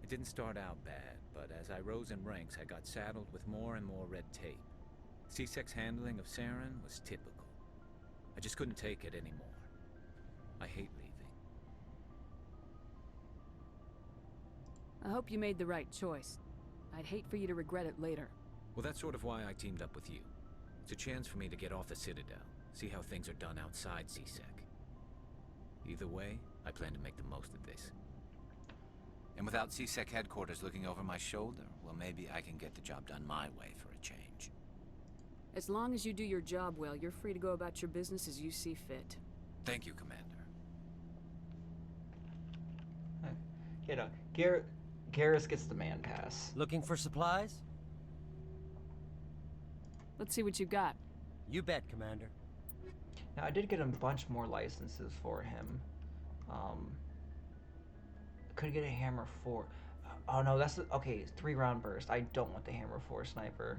It didn't start out bad, but as I rose in ranks, I got saddled with more and more red tape. C-Sec's handling of Saren was typical. I just couldn't take it anymore. I hate leaving. I hope you made the right choice. I'd hate for you to regret it later. Well, that's sort of why I teamed up with you. It's a chance for me to get off the Citadel, see how things are done outside C-Sec. Either way, I plan to make the most of this. And without C-Sec headquarters looking over my shoulder, well, maybe I can get the job done my way for a change. As long as you do your job well, you're free to go about your business as you see fit. Thank you, Commander. You know, Garrus gets the man pass. Looking for supplies? Let's see what you got. You bet, Commander. Now, I did get a bunch more licenses for him. Could get a Hammer 4. Oh no, that's okay. 3-round burst. I don't want the Hammer 4 sniper.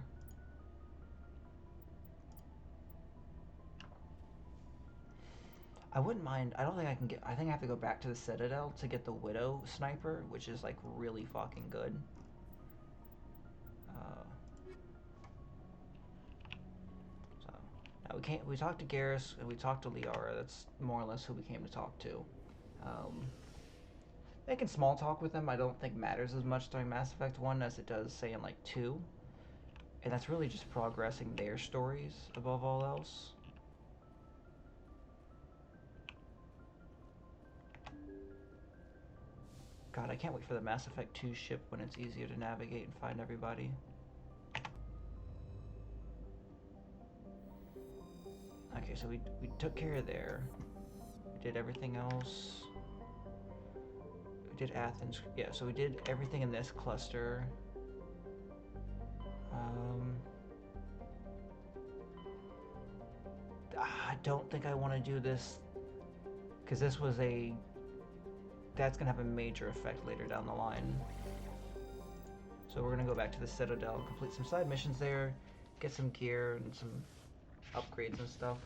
I wouldn't mind. I don't think I can get. I think I have to go back to the Citadel to get the Widow sniper, which is like really fucking good. So now we talked to Garrus and we talked to Liara. That's more or less who we came to talk to. Making small talk with them I don't think matters as much during Mass Effect 1 as it does, say, in like 2. And that's really just progressing their stories above all else. God, I can't wait for the Mass Effect 2 ship when it's easier to navigate and find everybody. Okay, so we took care of there. We did everything else. We did Athens. Yeah, so we did everything in this cluster. I don't think I want to do this because this was that's gonna have a major effect later down the line. So we're gonna go back to the Citadel, complete some side missions there, get some gear and some upgrades and stuff.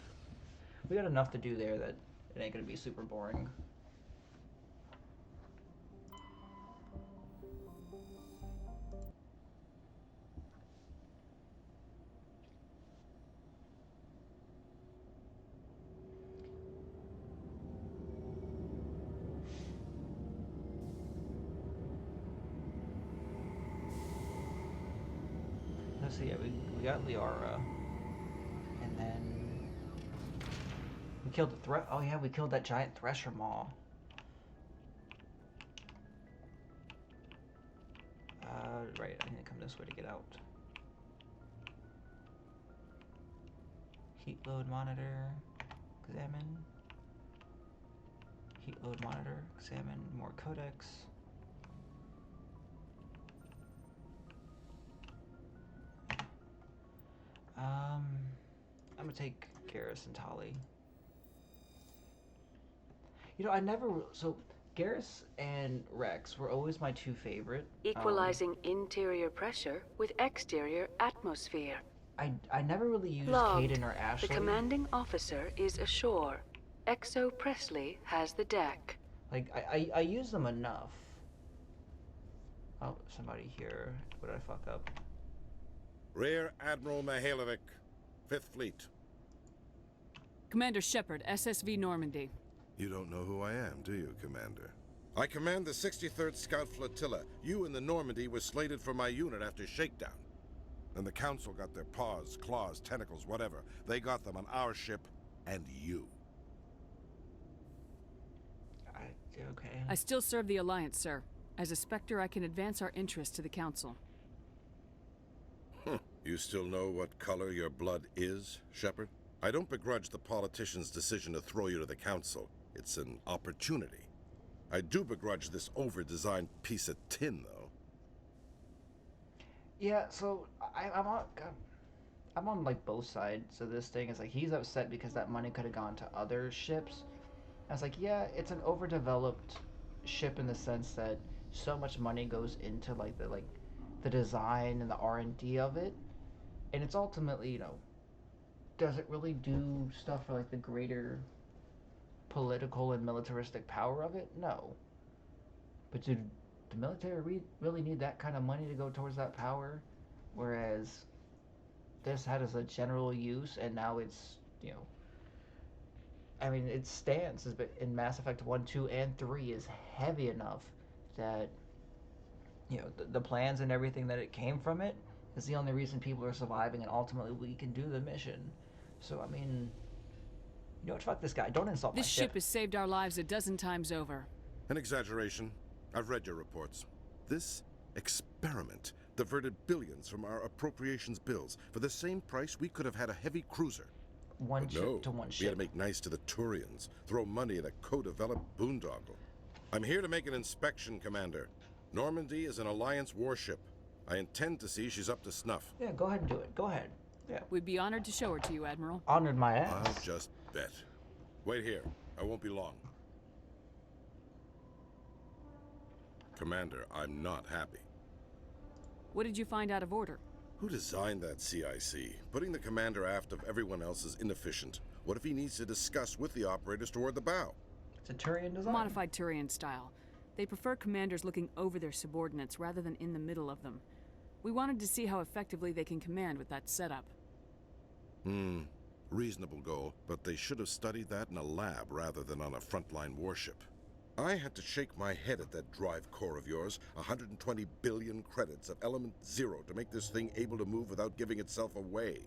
We got enough to do there that it ain't gonna be super boring. So yeah, we got Liara, and then we killed the oh yeah, we killed that giant Thresher Maw. Right, I need to come this way to get out. Heat load monitor, examine. Heat load monitor, examine, more codex. I'm gonna take Garrus and Tali. You know, I never so Garrus and Rex were always my two favorite. Equalizing interior pressure with exterior atmosphere. I never really used Logged. Kaidan or Ashley. The commanding officer is ashore. Exo Presley has the deck. Like I use them enough. Oh, somebody here. What did I fuck up? Rear Admiral Mihailovic, 5th Fleet. Commander Shepard, SSV Normandy. You don't know who I am, do you, Commander? I command the 63rd Scout Flotilla. You and the Normandy were slated for my unit after shakedown. And the Council got their paws, claws, tentacles, whatever. They got them on our ship and you. Okay. I still serve the Alliance, sir. As a Spectre, I can advance our interests to the Council. You still know what color your blood is, Shepard? I don't begrudge the politician's decision to throw you to the Council. It's an opportunity. I do begrudge this over-designed piece of tin, though. Yeah, so I'm on like both sides of this thing. It's like he's upset because that money could have gone to other ships. I was like, yeah, it's an overdeveloped ship in the sense that so much money goes into the design and the R&D of it, and it's ultimately, you know, does it really do stuff for like the greater political and militaristic power of it? No. But do the military really need that kind of money to go towards that power? Whereas this had as a general use, and now it's, you know, I mean, its stance in Mass Effect 1, 2, and 3 is heavy enough that, you know, the plans and everything that it came from it is the only reason people are surviving, and ultimately we can do the mission. So, I mean, you know what, fuck this guy. Don't insult my ship. This ship has saved our lives a dozen times over. An exaggeration. I've read your reports. This experiment diverted billions from our appropriations bills. For the same price, we could have had a heavy cruiser. One ship to one ship. We had to make nice to the Turians, throw money at a co-developed boondoggle. I'm here to make an inspection, Commander. Normandy is an Alliance warship. I intend to see she's up to snuff. Yeah, go ahead and do it. Go ahead. Yeah. We'd be honored to show her to you, Admiral. Honored my ass. I'll just bet. Wait here. I won't be long. Commander, I'm not happy. What did you find out of order? Who designed that CIC? Putting the commander aft of everyone else is inefficient. What if he needs to discuss with the operators toward the bow? It's a Turian design. Modified Turian style. They prefer commanders looking over their subordinates rather than in the middle of them. We wanted to see how effectively they can command with that setup. Reasonable goal, but they should have studied that in a lab rather than on a frontline warship. I had to shake my head at that drive core of yours. 120 billion credits of element 0 to make this thing able to move without giving itself away.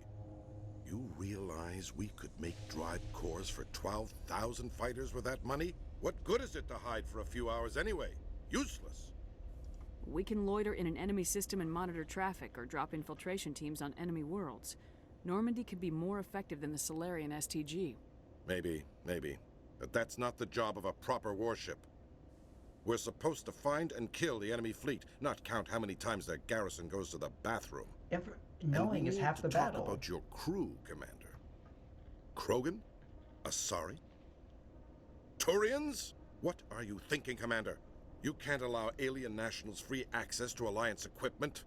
You realize we could make drive cores for 12,000 fighters with that money? What good is it to hide for a few hours anyway? Useless. We can loiter in an enemy system and monitor traffic, or drop infiltration teams on enemy worlds. Normandy could be more effective than the Solarian STG. Maybe. But that's not the job of a proper warship. We're supposed to find and kill the enemy fleet, not count how many times their garrison goes to the bathroom. Knowing is half the battle. Talk about your crew, Commander. Krogan? Asari? Turians? What are you thinking, Commander? You can't allow alien nationals free access to Alliance equipment.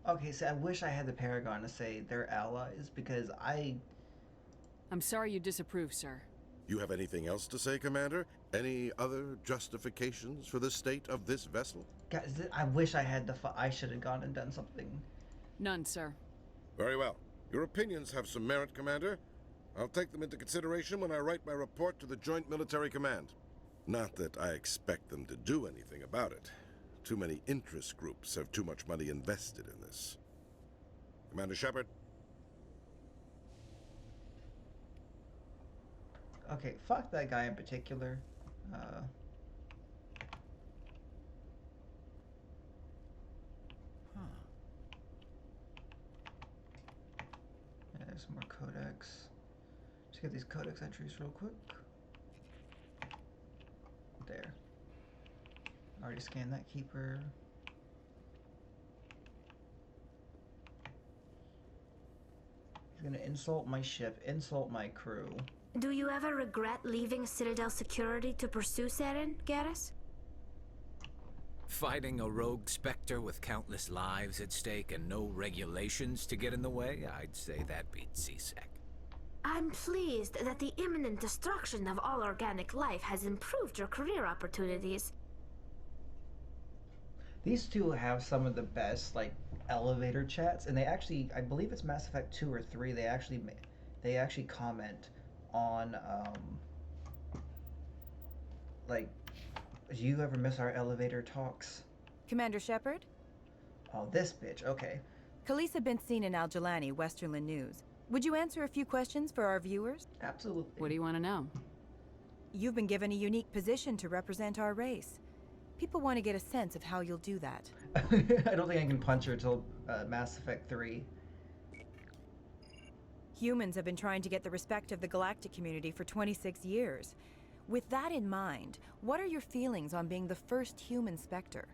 Okay, so I wish I had the Paragon to say they're allies, because I'm sorry you disapprove, sir. You have anything else to say, Commander? Any other justifications for the state of this vessel? Guys, I wish I had I should have gone and done something. None, sir. Very well. Your opinions have some merit, Commander. I'll take them into consideration when I write my report to the Joint Military Command. Not that I expect them to do anything about it. Too many interest groups have too much money invested in this. Commander Shepard? Okay, fuck that guy in particular. Yeah, there's some more codex. Just get these codex entries real quick. There. Already scanned that keeper. He's gonna insult my ship, insult my crew. Do you ever regret leaving Citadel Security to pursue Saren, Garrus? Fighting a rogue Spectre with countless lives at stake and no regulations to get in the way? I'd say that beats CSEC. I'm pleased that the imminent destruction of all organic life has improved your career opportunities. These two have some of the best, like, elevator chats, and they actually, I believe it's Mass Effect 2 or 3, they actually comment on, like, do you ever miss our elevator talks? Commander Shepard? Oh, this bitch, okay. Khalisah bint Seen in Al-Jalani, Westerland News. Would you answer a few questions for our viewers? Absolutely. What do you want to know? You've been given a unique position to represent our race. People want to get a sense of how you'll do that. I don't think I can punch her till Mass Effect 3. Humans have been trying to get the respect of the galactic community for 26 years. With that in mind, what are your feelings on being the first human Spectre?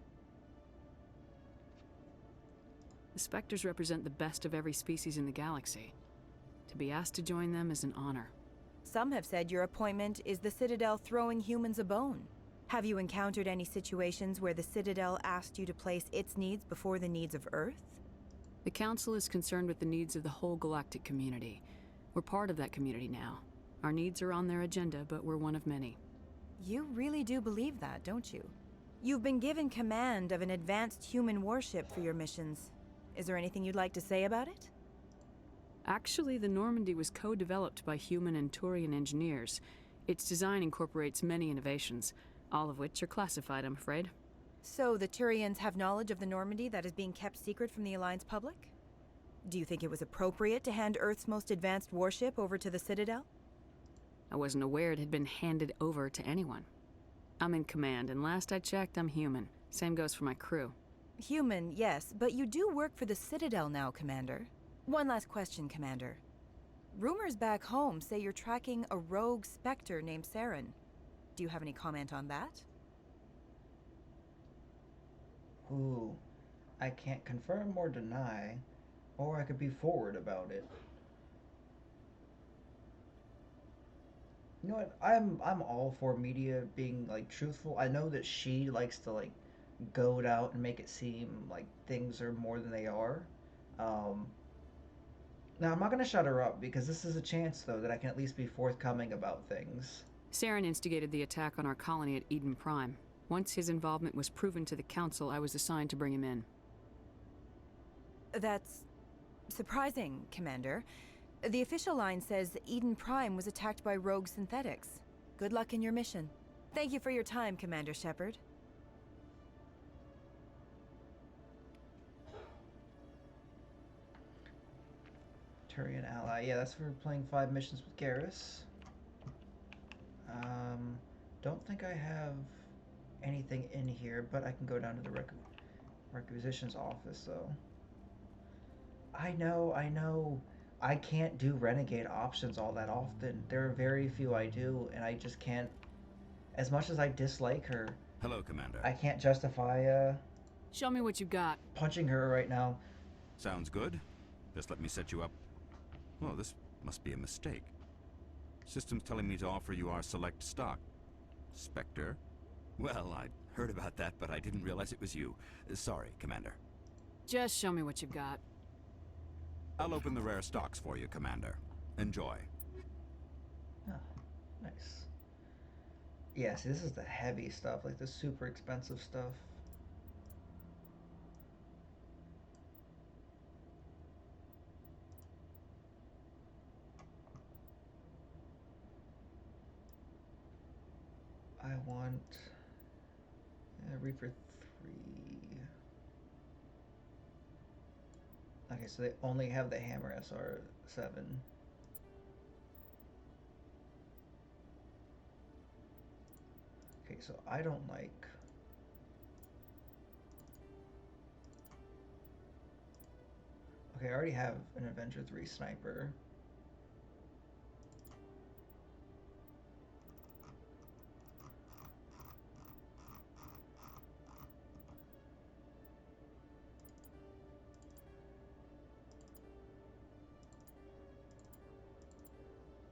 The Spectres represent the best of every species in the galaxy. To be asked to join them is an honor. Some have said your appointment is the Citadel throwing humans a bone. Have you encountered any situations where the Citadel asked you to place its needs before the needs of Earth? The Council is concerned with the needs of the whole galactic community. We're part of that community now. Our needs are on their agenda, but we're one of many. You really do believe that, don't you? You've been given command of an advanced human warship for your missions. Is there anything you'd like to say about it? Actually, the Normandy was co-developed by human and Turian engineers. Its design incorporates many innovations, all of which are classified, I'm afraid. So the Turians have knowledge of the Normandy that is being kept secret from the Alliance public? Do you think it was appropriate to hand Earth's most advanced warship over to the Citadel? I wasn't aware it had been handed over to anyone. I'm in command, and last I checked, I'm human. Same goes for my crew. Human, yes, but you do work for the Citadel now, Commander. One last question, Commander. Rumors back home say you're tracking a rogue Spectre named Saren. Do you have any comment on that? Ooh, I can't confirm or deny, or I could be forward about it. You know what? I'm all for media being like truthful. I know that she likes to like goad out and make it seem like things are more than they are. Now I'm not gonna shut her up because this is a chance though that I can at least be forthcoming about things. Saren instigated the attack on our colony at Eden Prime. Once his involvement was proven to the Council, I was assigned to bring him in. That's surprising, Commander. The official line says Eden Prime was attacked by rogue synthetics. Good luck in your mission. Thank you for your time, Commander Shepard. Turian ally. Yeah, that's for playing 5 missions with Garrus. Don't think I have anything in here, but I can go down to the requisitions office, though. I know. I can't do renegade options all that often. There are very few I do, and I just can't. As much as I dislike her, hello, Commander. I can't justify Show me what you got. punching her right now. Sounds good. Just let me set you up. Oh, this must be a mistake. System's telling me to offer you our select stock. Spectre? Well, I'd heard about that, but I didn't realize it was you. Sorry, Commander. Just show me what you've got. I'll open the rare stocks for you, Commander. Enjoy. Oh, nice. Yeah, see, this is the heavy stuff, like the super expensive stuff. I want Reaper 3. Okay, so they only have the Hammer SR7. Okay, so I don't like... Okay, I already have an Avenger 3 sniper.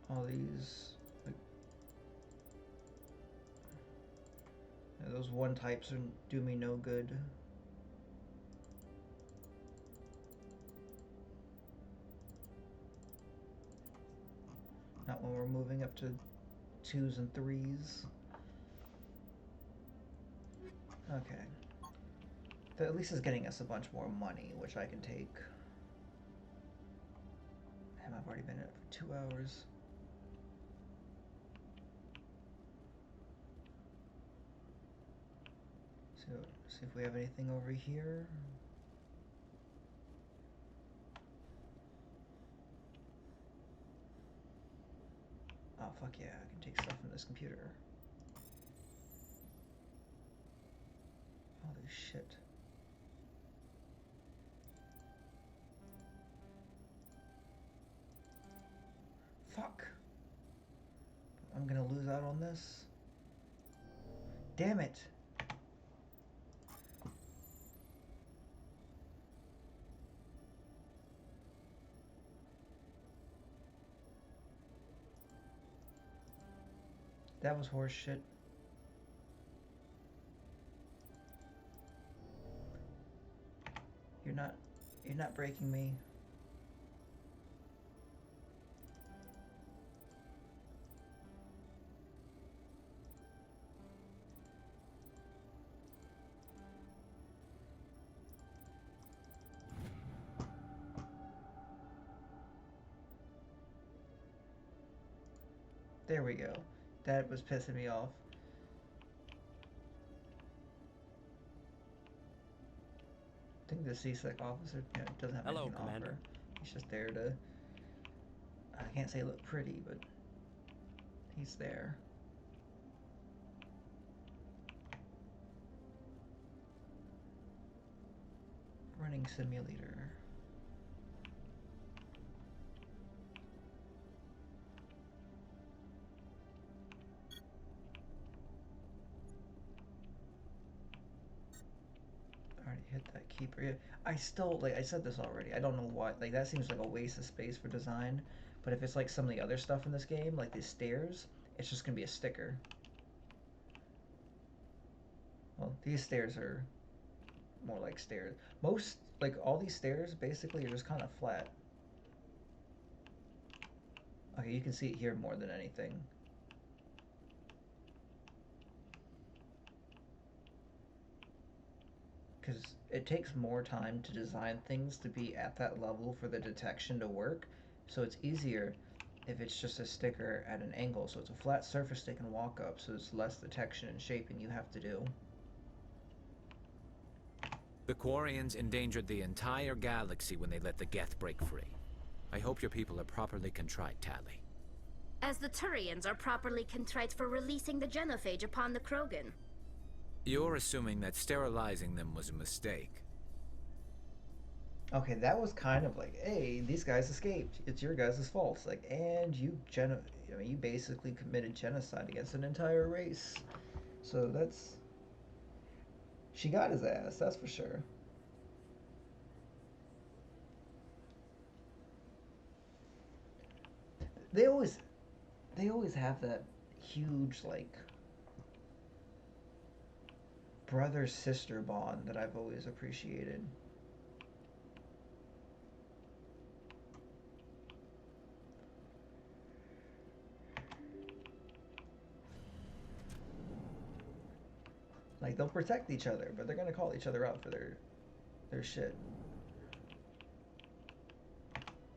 All these, like, yeah, those one types do me no good. Not when we're moving up to 2s and 3s. Okay. That at least is getting us a bunch more money, which I can take. Damn, I've already been in it for 2 hours. So, see if we have anything over here. Oh, fuck yeah, I can take stuff from this computer. Holy shit. Fuck. I'm gonna lose out on this. Damn it. That was horse shit. you're not breaking me. There we go. That was pissing me off. I think the CSEC officer doesn't have anything to offer. He's just there to, I can't say look pretty, but he's there. Running simulator. Already hit that keeper. Yeah, I still, like I said this already, I don't know why, like that seems like a waste of space for design, but if it's like some of the other stuff in this game, like these stairs, it's just gonna be a sticker. Well, these stairs are more like stairs. Most, like all these stairs basically are just kind of flat. Okay, you can see it here more than anything. Because it takes more time to design things to be at that level for the detection to work, so it's easier if it's just a sticker at an angle, so it's a flat surface they can walk up, so it's less detection and shaping you have to do. The Quarians endangered the entire galaxy when they let the Geth break free. I hope your people are properly contrite, Tali. As the Turians are properly contrite for releasing the genophage upon the Krogan. You're assuming that sterilizing them was a mistake. Okay, that was kind of like, hey, these guys escaped. It's your guys' fault. Like, and you you basically committed genocide against an entire race. So that's, she got his ass, that's for sure. They always have that huge, like, brother-sister bond that I've always appreciated. Like, they'll protect each other, but they're gonna call each other out for their shit.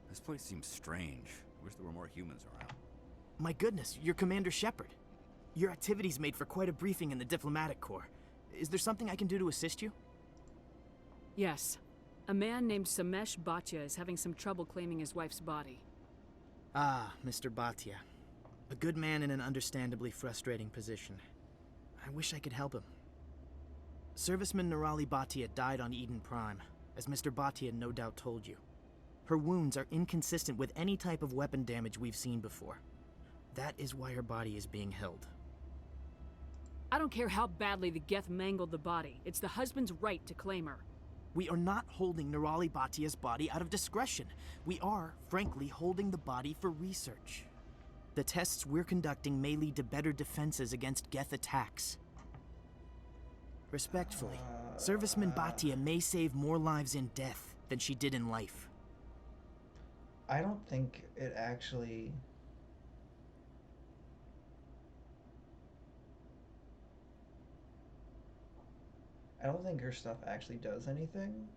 This place seems strange. I wish there were more humans around. My goodness, you're Commander Shepard. Your activities made for quite a briefing in the Diplomatic Corps. Is there something I can do to assist you? Yes. A man named Samesh Bhatia is having some trouble claiming his wife's body. Ah, Mr. Bhatia. A good man in an understandably frustrating position. I wish I could help him. Serviceman Nirali Bhatia died on Eden Prime, as Mr. Bhatia no doubt told you. Her wounds are inconsistent with any type of weapon damage we've seen before. That is why her body is being held. I don't care how badly the Geth mangled the body. It's the husband's right to claim her. We are not holding Nirali Bhatia's body out of discretion. We are, frankly, holding the body for research. The tests we're conducting may lead to better defenses against Geth attacks. Respectfully, Serviceman Bhatia may save more lives in death than she did in life. I don't think it actually... I don't think her stuff actually does anything.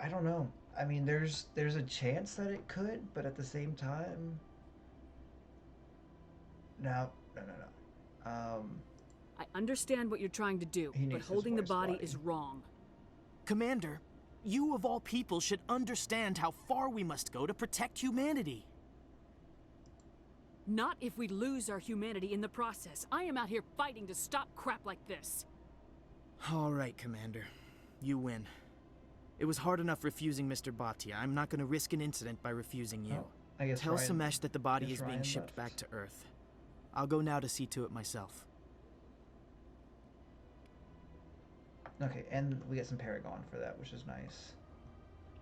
I don't know. I mean, there's a chance that it could, but at the same time, no. I understand what you're trying to do, but holding the body is wrong. Commander, you of all people should understand how far we must go to protect humanity. Not if we lose our humanity in the process. I am out here fighting to stop crap like this. All right, Commander. You win. It was hard enough refusing Mr. Bhatia. I'm not going to risk an incident by refusing you. Oh, I guess Tell Ryan- Samesh that the body guess is being Ryan shipped left. back to Earth. I'll go now to see to it myself. Okay, and we get some Paragon for that, which is nice.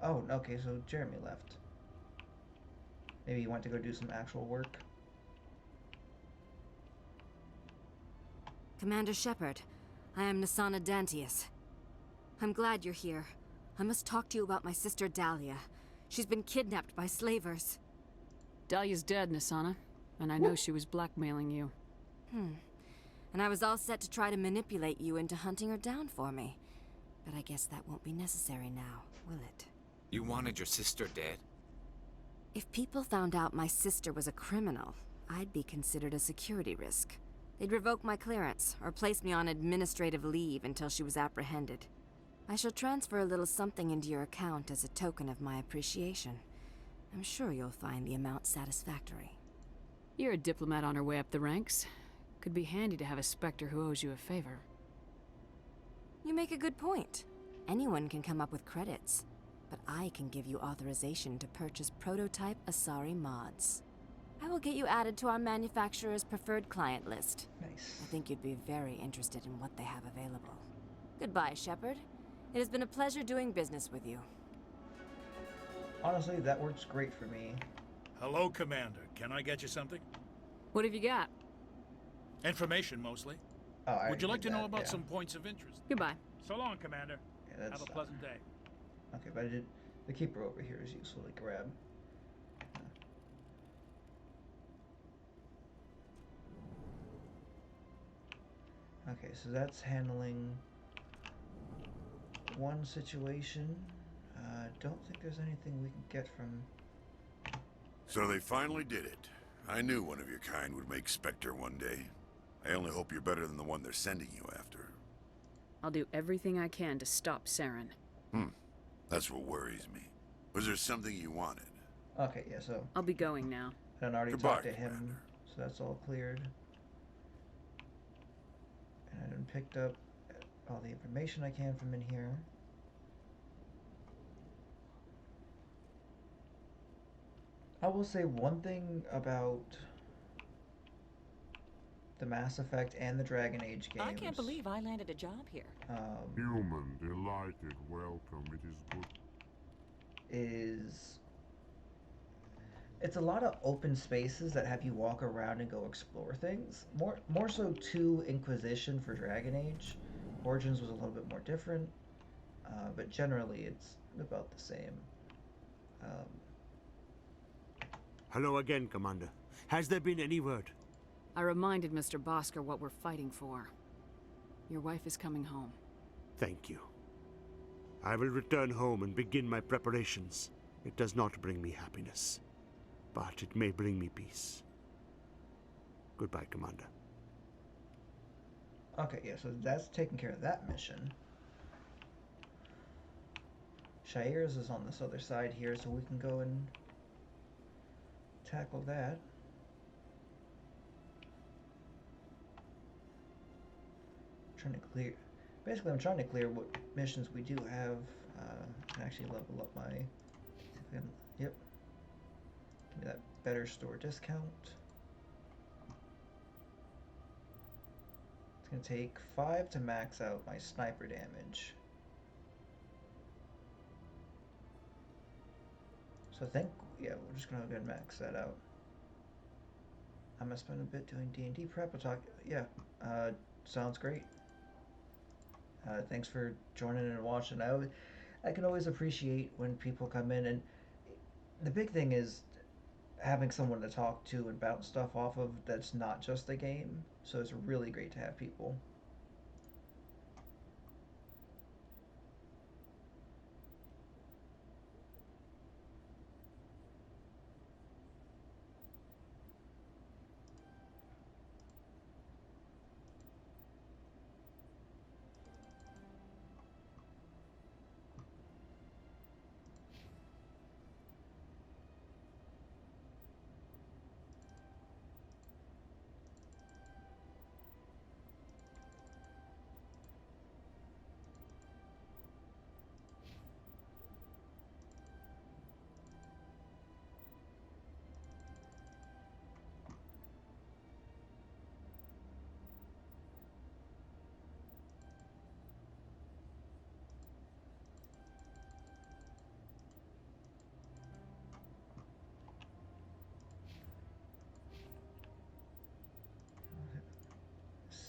Oh, okay, so Jeremy left. Maybe he went to go do some actual work. Commander Shepard, I am Nasana Dantius. I'm glad you're here. I must talk to you about my sister Dahlia. She's been kidnapped by slavers. Dahlia's dead, Nasana, and I know she was blackmailing you. And I was all set to try to manipulate you into hunting her down for me. But I guess that won't be necessary now, will it? You wanted your sister dead? If people found out my sister was a criminal, I'd be considered a security risk. They'd revoke my clearance, or place me on administrative leave until she was apprehended. I shall transfer a little something into your account as a token of my appreciation. I'm sure you'll find the amount satisfactory. You're a diplomat on her way up the ranks. Could be handy to have a Spectre who owes you a favor. You make a good point. Anyone can come up with credits, but I can give you authorization to purchase prototype Asari mods. I will get you added to our manufacturer's preferred client list. Nice. I think you'd be very interested in what they have available. Goodbye, Shepard. It has been a pleasure doing business with you. Honestly, that works great for me. Hello, Commander. Can I get you something? What have you got? Information, mostly. Oh, I Would you like to did know that, about yeah. some points of interest? Goodbye. So long, Commander. Yeah, that's, Have a pleasant day. Okay, but the keeper over here is useful to grab. Okay, so that's handling one situation. Don't think there's anything we can get from... So they finally did it. I knew one of your kind would make Spectre one day. I only hope you're better than the one they're sending you after. I'll do everything I can to stop Saren. That's what worries me. Was there something you wanted? Okay, yeah, so... I'll be going now. And I already Goodbye, talked to him, so that's all cleared. And I done picked up all the information I can from in here. I will say one thing about the Mass Effect and the Dragon Age games. I can't believe I landed a job here. Human, delighted, welcome, it is good. Is it's a lot of open spaces that have you walk around and go explore things. More so to Inquisition for Dragon Age. Origins was a little bit more different, but generally it's about the same. Hello again, Commander. Has there been any word? I reminded Mr. Bosker what we're fighting for. Your wife is coming home. Thank you. I will return home and begin my preparations. It does not bring me happiness, but it may bring me peace. Goodbye, Commander. Okay, yeah, so that's taking care of that mission. Shair's is on this other side here, so we can go and tackle that. Trying to clear... Basically, I'm trying to clear what missions we do have. And actually level up my... Yep. Give me that better store discount. It's going to take 5 to max out my sniper damage. So I think, yeah, we're just going to go ahead and max that out. I'm going to spend a bit doing D&D prep. We'll talk, yeah, sounds great. Thanks for joining and watching. I can always appreciate when people come in, and the big thing is having someone to talk to and bounce stuff off of that's not just a game. So it's really great to have people.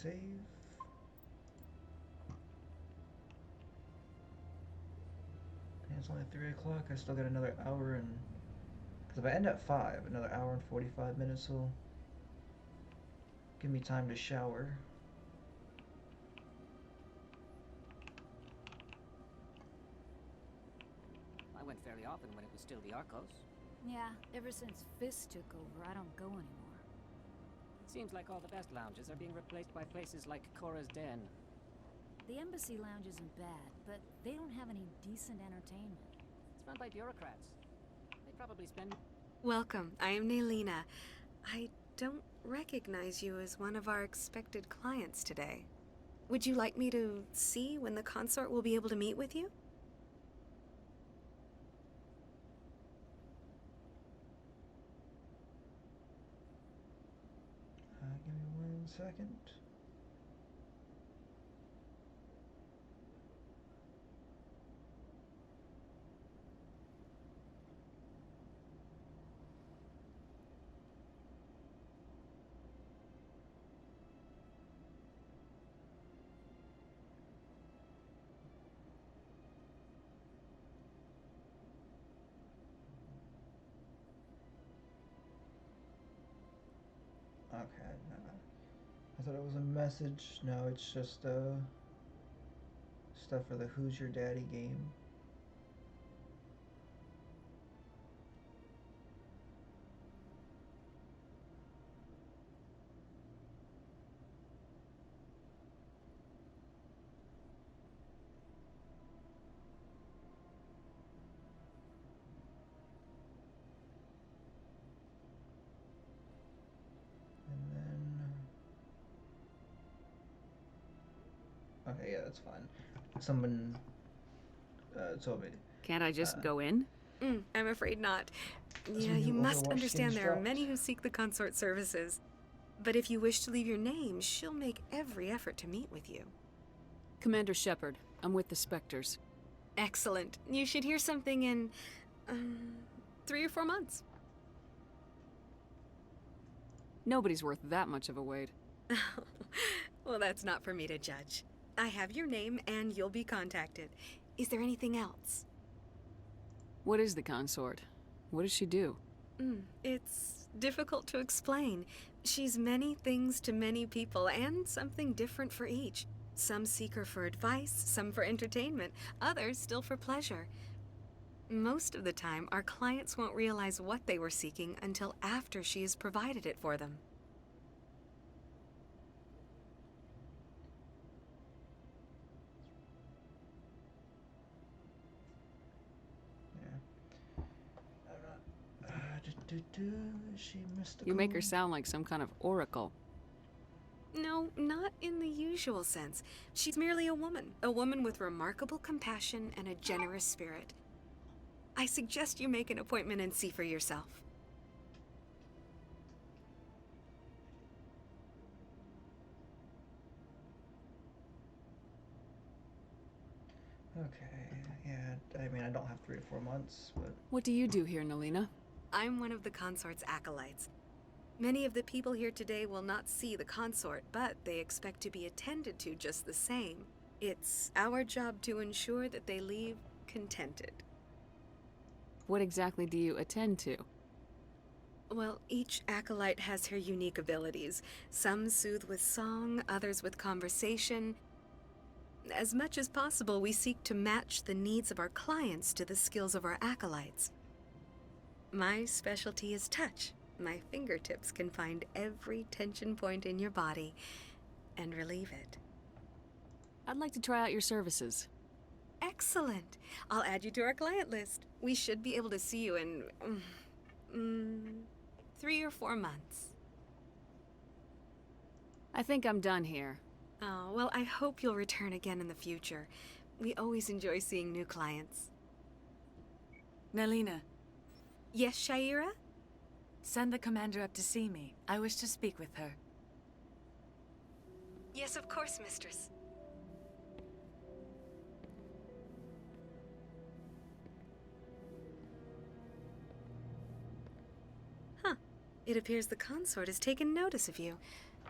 save. And it's only 3 o'clock. I still got another hour and... Because if I end at 5, another hour and 45 minutes will give me time to shower. I went fairly often when it was still the Arcos. Yeah, ever since Fist took over, I don't go anymore. Seems like all the best lounges are being replaced by places like Cora's Den. The Embassy Lounge isn't bad, but they don't have any decent entertainment. It's run by bureaucrats. They probably spend... Welcome, I am Naylina. I don't recognize you as one of our expected clients today. Would you like me to see when the consort will be able to meet with you? Give me 1 second. Okay, I thought it was a message. No, it's just stuff for the Who's Your Daddy game. Okay, yeah, that's fine. Someone told me. Can't I just go in? I'm afraid not. That's Yeah, when you you must Overwatch understand skins there are dropped. many who seek the consort services. But if you wish to leave your name, she'll make every effort to meet with you. Commander Shepard, I'm with the Spectres. Excellent. You should hear something in 3 or 4 months. Nobody's worth that much of a wait. Well, that's not for me to judge. I have your name and you'll be contacted. Is there anything else? What is the consort? What does she do? It's difficult to explain. She's many things to many people and something different for each. Some seek her for advice, some for entertainment, others still for pleasure. Most of the time, our clients won't realize what they were seeking until after she has provided it for them. She mystical? You make her sound like some kind of oracle. No, not in the usual sense. She's merely a woman with remarkable compassion and a generous spirit. I suggest you make an appointment and see for yourself. Okay, yeah, I mean, I don't have 3 or 4 months, but... What do you do here, Naylina? I'm one of the consort's acolytes. Many of the people here today will not see the consort, but they expect to be attended to just the same. It's our job to ensure that they leave contented. What exactly do you attend to? Well, each acolyte has her unique abilities. Some soothe with song, others with conversation. As much as possible, we seek to match the needs of our clients to the skills of our acolytes. My specialty is touch. My fingertips can find every tension point in your body and relieve it. I'd like to try out your services. Excellent. I'll add you to our client list. We should be able to see you in 3 or 4 months. I think I'm done here. Oh, well, I hope you'll return again in the future. We always enjoy seeing new clients. Naylina. Yes, Shaira? Send the commander up to see me. I wish to speak with her. Yes, of course, mistress. It appears the consort has taken notice of you.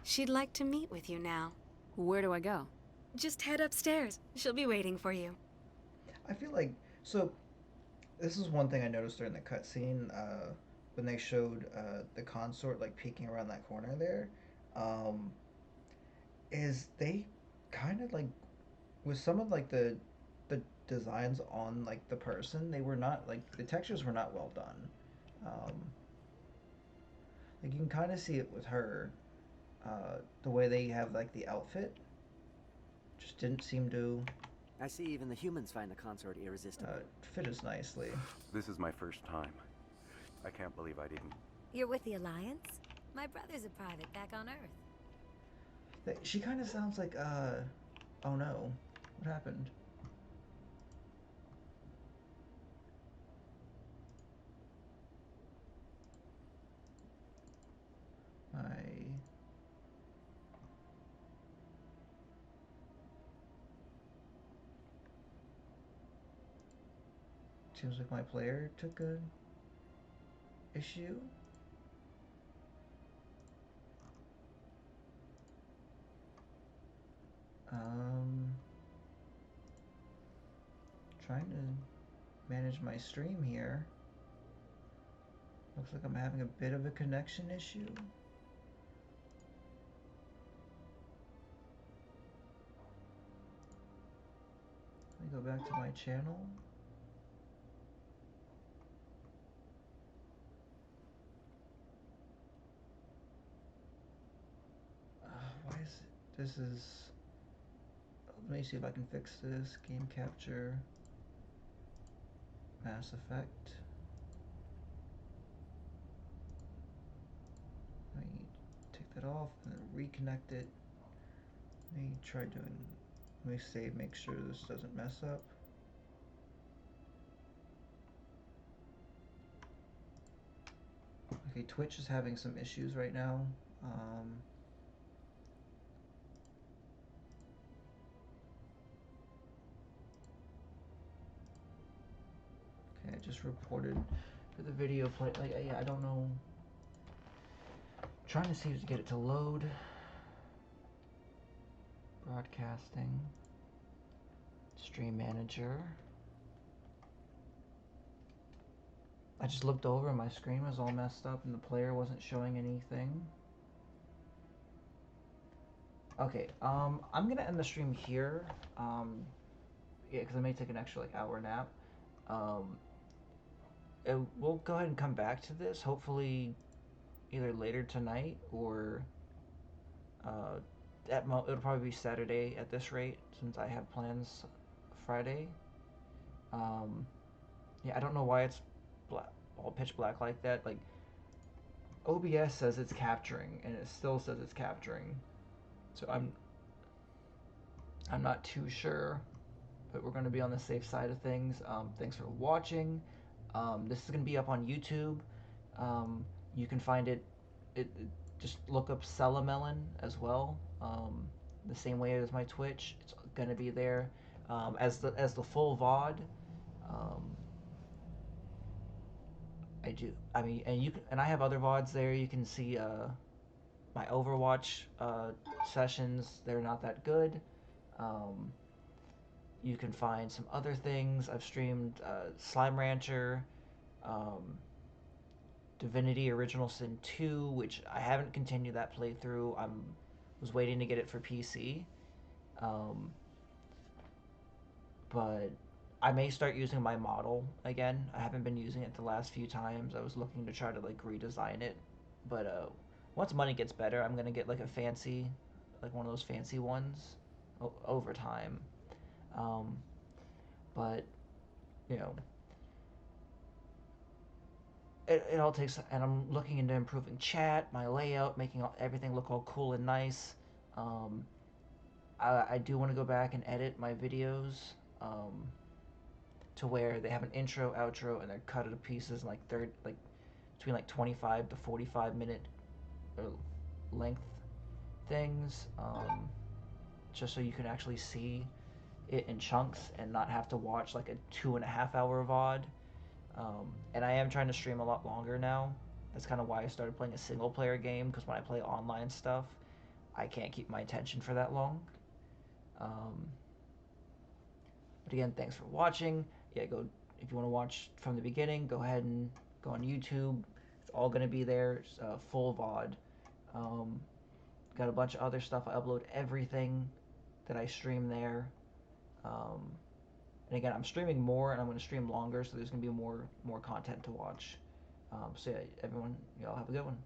She'd like to meet with you now. Where do I go? Just head upstairs. She'll be waiting for you. I feel like, so this is one thing I noticed during the cutscene, when they showed the consort like peeking around that corner there, is they kind of like, with some of like the designs on like the person, they were not like, the textures were not well done. Like you can kind of see it with her, the way they have like the outfit just didn't seem to I see even the humans find the consort irresistible. fit as nicely. This is my first time. I can't believe I didn't. You're with the Alliance? My brother's a private back on Earth. She kind of sounds like, oh no, what happened? Seems like my player took a issue. Trying to manage my stream here. Looks like I'm having a bit of a connection issue. Let me go back to my channel. Why is it? This is. Let me see if I can fix this. Game capture. Mass Effect. Let me take that off and then reconnect it. Let me try doing. Let me save, make sure this doesn't mess up. Okay, Twitch is having some issues right now. Okay, I just reported for the video play. Like, yeah, I don't know. I'm trying to see to get it to load. Broadcasting. Stream manager. I just looked over and my screen was all messed up and the player wasn't showing anything. Okay, I'm gonna end the stream here. Yeah, because I may take an extra like hour nap. We'll go ahead and come back to this, hopefully either later tonight or it'll probably be Saturday at this rate, since I have plans Friday. Yeah, I don't know why it's all pitch black like that. Like, OBS says it's capturing, and it still says it's capturing. So I'm not too sure, but we're going to be on the safe side of things. Thanks for watching. This is going to be up on YouTube. You can find it just look up Cellamelon as well. The same way as my Twitch, it's going to be there as the full VOD. I have other VODs there. You can see my Overwatch sessions. They're not that good. You can find some other things. I've streamed Slime Rancher, Divinity Original Sin 2, which I haven't continued that playthrough. Was waiting to get it for PC. But I may start using my model again. I haven't been using it the last few times. I was looking to try to like redesign it. But once money gets better, I'm gonna get like a fancy, like one of those fancy ones over time. But you know, it all takes, and I'm looking into improving chat, my layout, making everything look all cool and nice. I do want to go back and edit my videos to where they have an intro, outro, and they're cut into pieces in between 25 to 45 minute length things, just so you can actually see it in chunks and not have to watch like a 2.5 hour VOD. And I am trying to stream a lot longer now, That's kind of why I started playing a single player game, because when I play online stuff, I can't keep my attention for that long. But again, thanks for watching. Yeah, go if you want to watch from the beginning, go ahead and go on YouTube. It's all going to be there, full VOD. Got a bunch of other stuff. I upload everything that I stream there. And again, I'm streaming more, and I'm going to stream longer, so there's going to be more content to watch. So yeah, everyone, y'all have a good one.